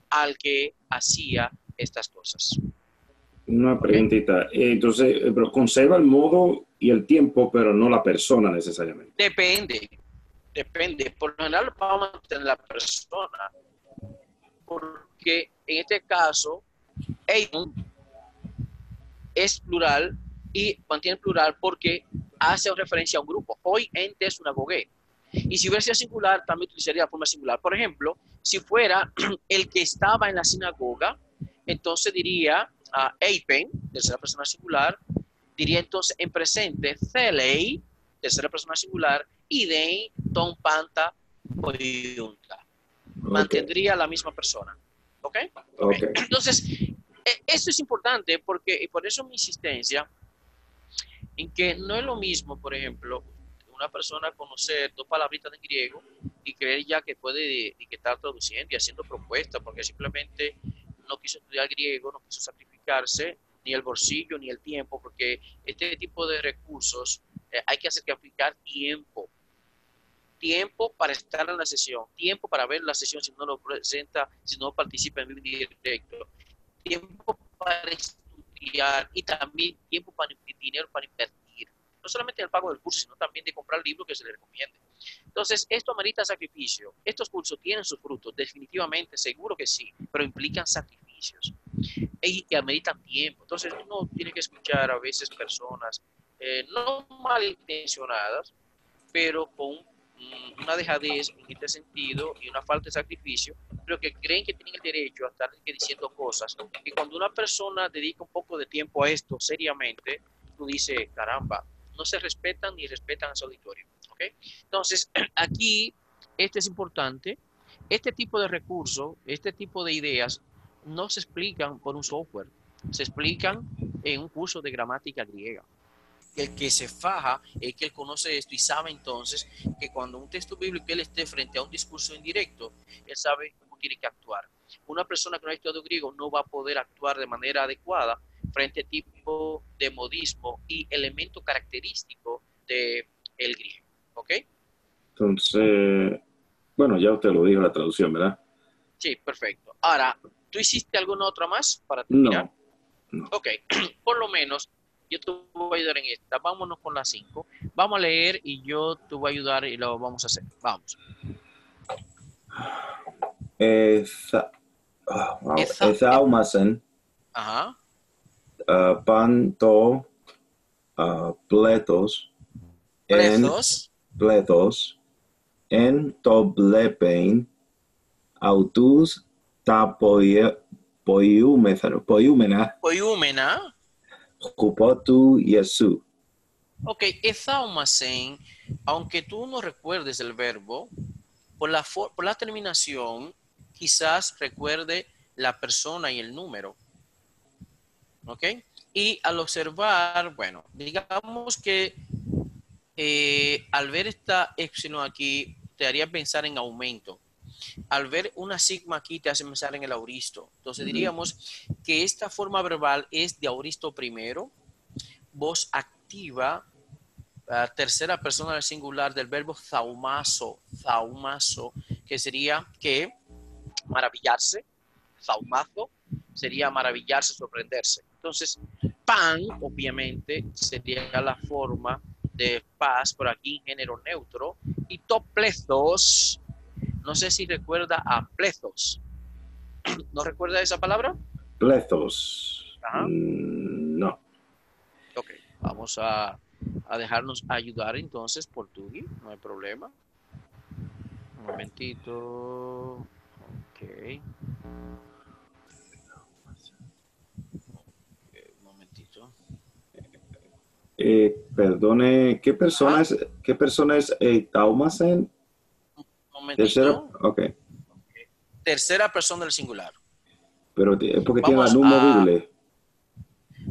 al que hacía estas cosas. Una preguntita. Entonces, pero conserva el modo y el tiempo, pero no la persona necesariamente. Depende. Por lo general vamos a mantener la persona, porque en este caso, Eidon es plural y mantiene plural porque hace referencia a un grupo. Hoy ente sunagogue. Y si hubiera sido singular, también utilizaría la forma singular. Por ejemplo, si fuera el que estaba en la sinagoga, entonces diría Eipen, tercera persona singular, diría entonces en presente Thelei, tercera persona singular, Idein, Ton, Panta, Poyunta. Mantendría la misma persona. ¿Ok? Entonces, esto es importante porque, y por eso mi insistencia en que no es lo mismo, por ejemplo, una persona conocer dos palabritas en griego y creer ya que puede y que está traduciendo y haciendo propuestas porque simplemente no quiso estudiar griego, no quiso sacrificarse ni el bolsillo ni el tiempo, porque este tipo de recursos hay que hacer que aplicar tiempo para estar en la sesión, tiempo para ver la sesión si no lo presenta, si no participa en vivo directo, tiempo para estudiar y también tiempo para dinero para invertir. No solamente el pago del curso, sino también de comprar libros que se le recomiende. Entonces, esto amerita sacrificio. Estos cursos tienen sus frutos, definitivamente, seguro que sí, pero implican sacrificios y ameritan tiempo. Entonces, uno tiene que escuchar a veces personas no malintencionadas, pero con una dejadez en este sentido y una falta de sacrificio, pero que creen que tienen el derecho a estar diciendo cosas. Y cuando una persona dedica un poco de tiempo a esto seriamente, tú dices, caramba, no se respetan ni respetan a su auditorio. ¿Okay? Entonces, aquí, esto es importante. Este tipo de recursos, este tipo de ideas, no se explican por un software, se explican en un curso de gramática griega. El que se faja es que él conoce esto y sabe entonces que cuando un texto bíblico él esté frente a un discurso indirecto, él sabe cómo tiene que actuar. Una persona que no ha estudiado griego no va a poder actuar de manera adecuada frente a tipo de modismo y elemento característico del griego. ¿Ok? Entonces, bueno, ya usted lo dijo la traducción, ¿verdad? Sí, perfecto. Ahora, ¿tú hiciste alguna otra más para terminar? No. Ok, por lo menos yo te voy a ayudar en esta. Vámonos con las 5. Vamos a leer y yo te voy a ayudar y lo vamos a hacer. Vamos. Ethaumasen. Ajá. Panto pletos. en plethos, plethos, en to blepein, autus ta poiumena, poiúmena. hupotu Yesu. Ok, ethaumasen, aunque tú no recuerdes el verbo, por la terminación, quizás recuerde la persona y el número. ¿Ok? Y al observar, bueno, digamos que al ver esta epsilon aquí, te haría pensar en aumento. Al ver una sigma aquí, te hace pensar en el auristo. Entonces diríamos que esta forma verbal es de auristo primero, voz activa, tercera persona del singular del verbo thaumazo, que sería que maravillarse, thaumazo, sería maravillarse, sorprenderse. Entonces, pan, obviamente, sería la forma de paz, por aquí en género neutro, y toplethos, no sé si recuerda a plethos. ¿No recuerda esa palabra? Plethos. Ajá. No. Ok, vamos a dejarnos ayudar entonces por Tugi, no hay problema. Un momentito. Ok. Un momentito. Perdone, Ajá. qué persona es Taumasen? Un Tercera, momentito. ok. Tercera persona del singular. Pero es porque tiene la Vamos luz a... movible.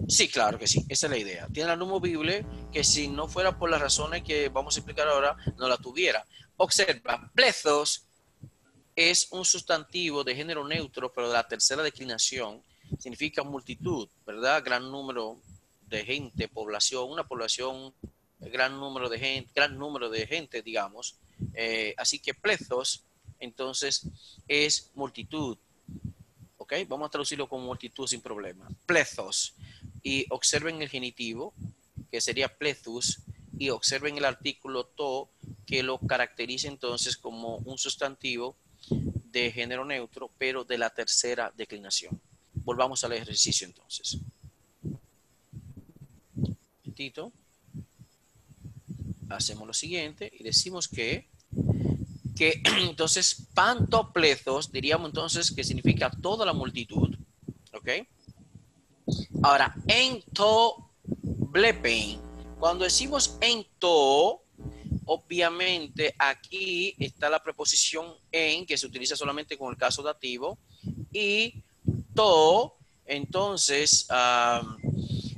Sí, claro que sí, esa es la idea. Tiene la luz movible que si no fuera por las razones que vamos a explicar ahora, no la tuviera. Observa, plethos es un sustantivo de género neutro, pero de la tercera declinación. Significa multitud, ¿verdad? Gran número de gente, población, una población, gran número de gente, digamos. Así que plethos, entonces, es multitud. ¿Ok? Vamos a traducirlo como multitud sin problema. Plethos. Y observen el genitivo, que sería plethus, y observen el artículo to, que lo caracteriza entonces como un sustantivo de género neutro, pero de la tercera declinación. Volvamos al ejercicio entonces. Tito, hacemos lo siguiente y decimos que entonces pantoplethos, diríamos entonces que significa toda la multitud, ¿ok? Ahora, ento blepein, cuando decimos ento, obviamente aquí está la preposición en, que se utiliza solamente con el caso dativo, y to, entonces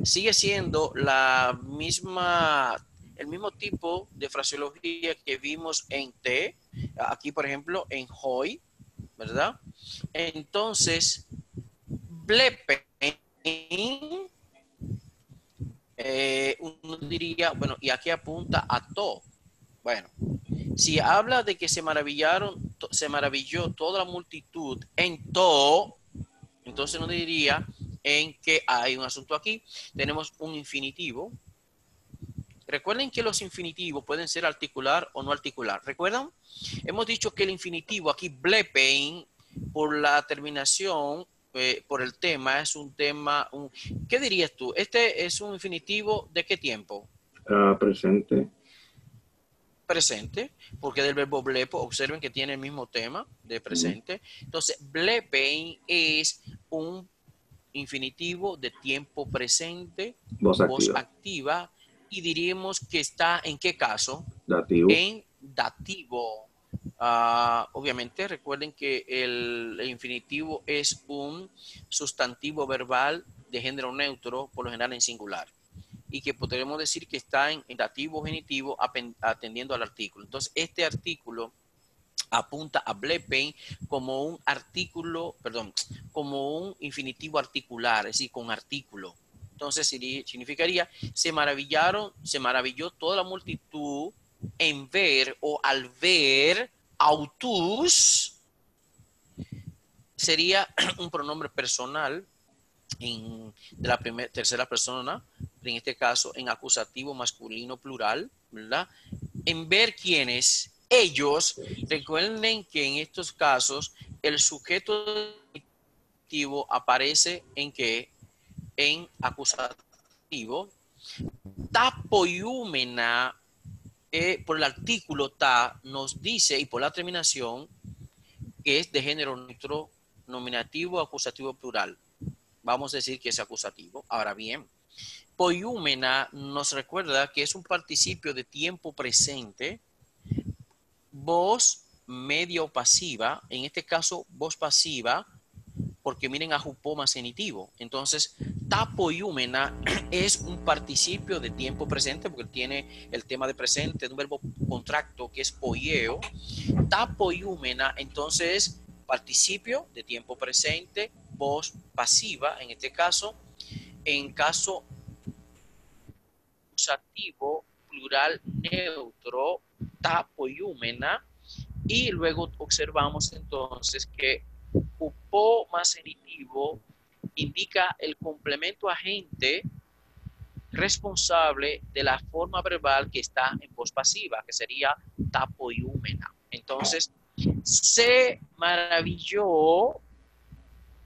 sigue siendo el mismo tipo de fraseología que vimos en te, aquí por ejemplo en hoy, ¿verdad? Entonces, blepen, uno diría, bueno, y aquí apunta a to. Bueno, si habla de que se maravilló toda la multitud en to, entonces no diría en que hay un asunto aquí. Tenemos un infinitivo. Recuerden que los infinitivos pueden ser articular o no articular. ¿Recuerdan? Hemos dicho que el infinitivo aquí, blepein, por la terminación, por el tema, es un tema, ¿qué dirías tú? ¿Este es un infinitivo de qué tiempo? Presente. Presente, porque del verbo blepo, observen que tiene el mismo tema de presente. Entonces, blepein es un infinitivo de tiempo presente, Voz voz activa. activa, y diríamos que está en qué caso? Dativo. En dativo. Obviamente, recuerden que el infinitivo es un sustantivo verbal de género neutro, por lo general en singular, y que podremos decir que está en dativo genitivo atendiendo al artículo. Entonces, este artículo apunta a blepen como un artículo, perdón, como un infinitivo articular, es decir, con artículo. Entonces significaría, se maravilló toda la multitud en ver o al ver autus, sería un pronombre personal de la tercera persona, en este caso en acusativo masculino plural, ¿verdad? En ver quiénes, ellos, recuerden que en estos casos el sujeto aparece en qué? En acusativo. Tapoyúmena, por el artículo ta nos dice, y por la terminación, que es de género neutro, nominativo, acusativo, plural. Vamos a decir que es acusativo. Ahora bien, poiúmena nos recuerda que es un participio de tiempo presente, voz media o pasiva, en este caso voz pasiva, porque miren a jupoma cenitivo. Entonces, tapoiúmena es un participio de tiempo presente, porque tiene el tema de presente, de un verbo contracto que es poieo. Tapoiúmena, entonces, participio de tiempo presente, voz pasiva, en este caso. En caso acusativo, plural neutro, tapoiúmena. Y luego observamos entonces que upó más genitivo indica el complemento agente responsable de la forma verbal que está en voz pasiva, que sería tapoiúmena. Entonces, se maravilló,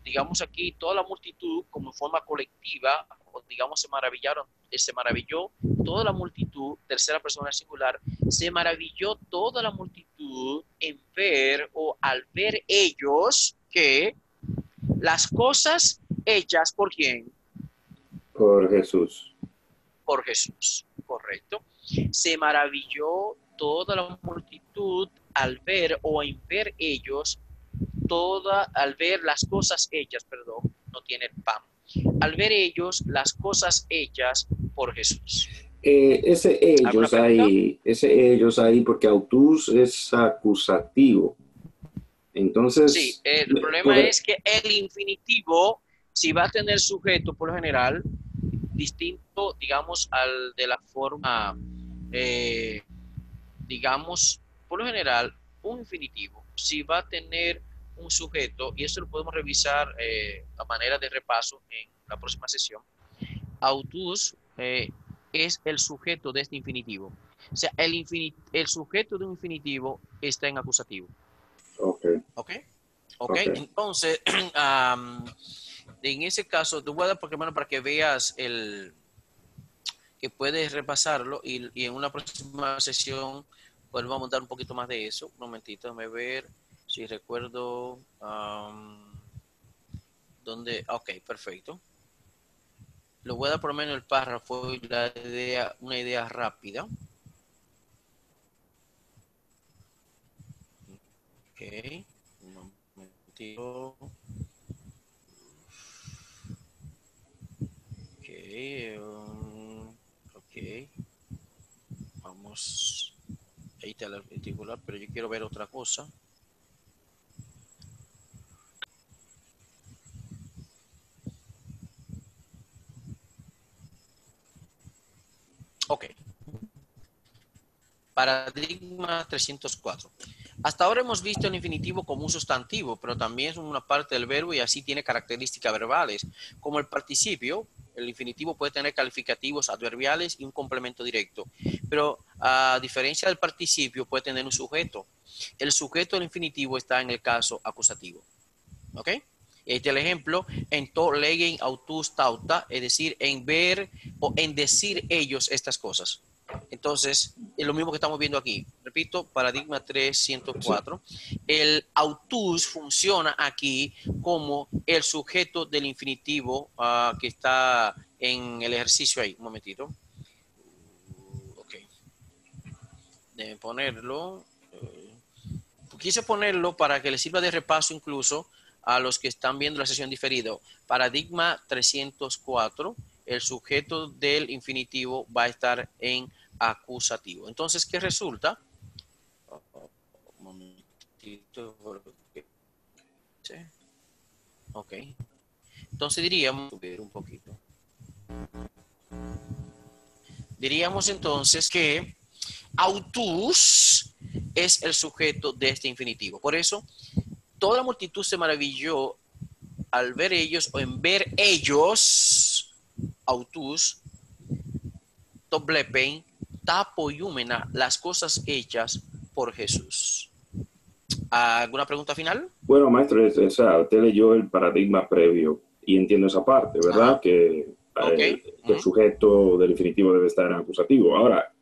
digamos aquí, toda la multitud como forma colectiva, o digamos se maravilló toda la multitud, tercera persona singular, se maravilló toda la multitud en ver o al ver ellos que las cosas hechas por quién? Por Jesús. Por Jesús, correcto. Se maravilló toda la multitud al ver o en ver ellos al ver las cosas hechas, perdón, no tiene el pan. Al ver ellos las cosas hechas por Jesús. Ese ellos ahí, porque autus es acusativo. Entonces. Sí, el problema es que el infinitivo, si va a tener sujeto por lo general, distinto, digamos, al de la forma, digamos, por lo general, un infinitivo, si va a tener un sujeto, y eso lo podemos revisar a manera de repaso en la próxima sesión, autus es el sujeto de este infinitivo. O sea, el sujeto de un infinitivo está en acusativo. Ok. Entonces, en ese caso, te voy a dar porque, bueno, para que veas que puedes repasarlo y en una próxima sesión pues vamos a dar un poquito más de eso. Un momentito, déjame ver si recuerdo dónde. Ok, perfecto. Le voy a dar por lo menos el párrafo y una idea rápida. Ok, un momentito. Ok. Vamos. Ahí está el articular, pero yo quiero ver otra cosa. Ok. Paradigma 304. Hasta ahora hemos visto el infinitivo como un sustantivo, pero también es una parte del verbo y así tiene características verbales. Como el participio, el infinitivo puede tener calificativos adverbiales y un complemento directo. Pero a diferencia del participio, puede tener un sujeto. El sujeto del infinitivo está en el caso acusativo. ¿Ok? Este es el ejemplo, en to legen autus tauta, es decir, en ver o en decir ellos estas cosas. Entonces, es lo mismo que estamos viendo aquí. Repito, paradigma 304. El autus funciona aquí como el sujeto del infinitivo que está en el ejercicio ahí. Un momentito. Ok. Deben ponerlo. Quise ponerlo para que les sirva de repaso incluso a los que están viendo la sesión diferida. Paradigma 304, el sujeto del infinitivo va a estar en acusativo. Entonces, ¿qué resulta? Un momentito. Ok. Entonces diríamos, subir un poquito. Diríamos entonces que autus es el sujeto de este infinitivo. Por eso, toda la multitud se maravilló al ver ellos o en ver ellos, autus, toblepen, tapoiúmena, las cosas hechas por Jesús. ¿Alguna pregunta final? Bueno, maestro, usted leyó el paradigma previo y entiendo esa parte, ¿verdad? Ajá. Que Okay. el sujeto del infinitivo debe estar en acusativo. Ahora,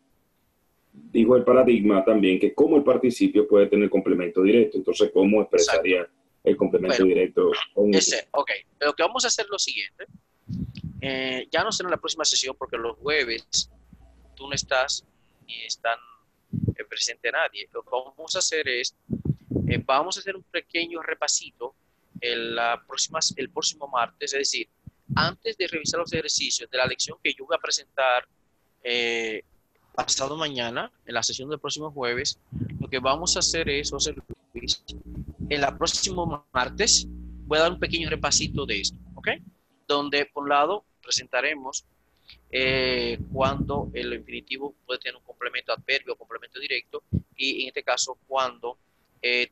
dijo el paradigma también que como el participio puede tener complemento directo. Entonces, ¿cómo expresaría el complemento directo? Ok, lo que vamos a hacer es lo siguiente. Ya no será la próxima sesión porque los jueves tú no estás ni están presente nadie. Lo que vamos a hacer es, vamos a hacer un pequeño repasito el próximo martes, es decir, antes de revisar los ejercicios de la lección que yo voy a presentar pasado mañana, en la sesión del próximo jueves, lo que vamos a hacer es, José Luis, en la próximo martes, voy a dar un pequeño repasito de esto, ¿ok? Donde, por un lado, presentaremos cuando el infinitivo puede tener un complemento adverbio o complemento directo, y en este caso, cuando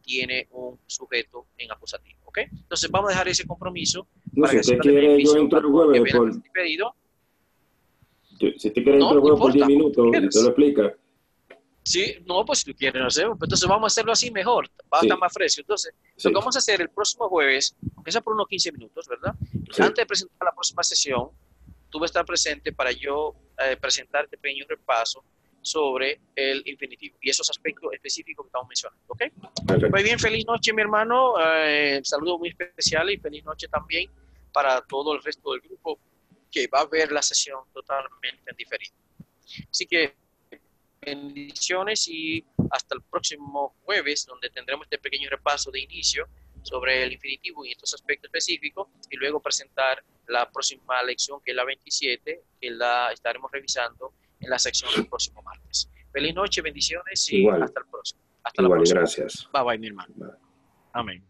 tiene un sujeto en acusativo, ¿ok? Entonces, vamos a dejar ese compromiso. No, si usted quiere, yo entro el jueves por... Si usted quiere, entro el jueves por 10 minutos y te lo explica. Sí, no, pues si tú quieres, no sé, entonces vamos a hacerlo así mejor, va a estar más fresco. Entonces, lo que vamos a hacer el próximo jueves, aunque sea por unos 15 minutos, ¿verdad? Sí. Antes de presentar la próxima sesión, tú vas a estar presente para yo presentar este pequeño repaso sobre el infinitivo y esos aspectos específicos que estamos mencionando, ¿ok? Perfecto. Muy bien, feliz noche, mi hermano, saludos muy especiales y feliz noche también para todo el resto del grupo que va a ver la sesión totalmente en diferido. Así que bendiciones y hasta el próximo jueves, donde tendremos este pequeño repaso de inicio sobre el infinitivo y estos aspectos específicos, y luego presentar la próxima lección, que es la 27, que la estaremos revisando en la sección del próximo martes. Feliz noche, bendiciones y hasta el próximo. Hasta la próxima. Gracias. Bye bye, mi hermano. Bye. Amén.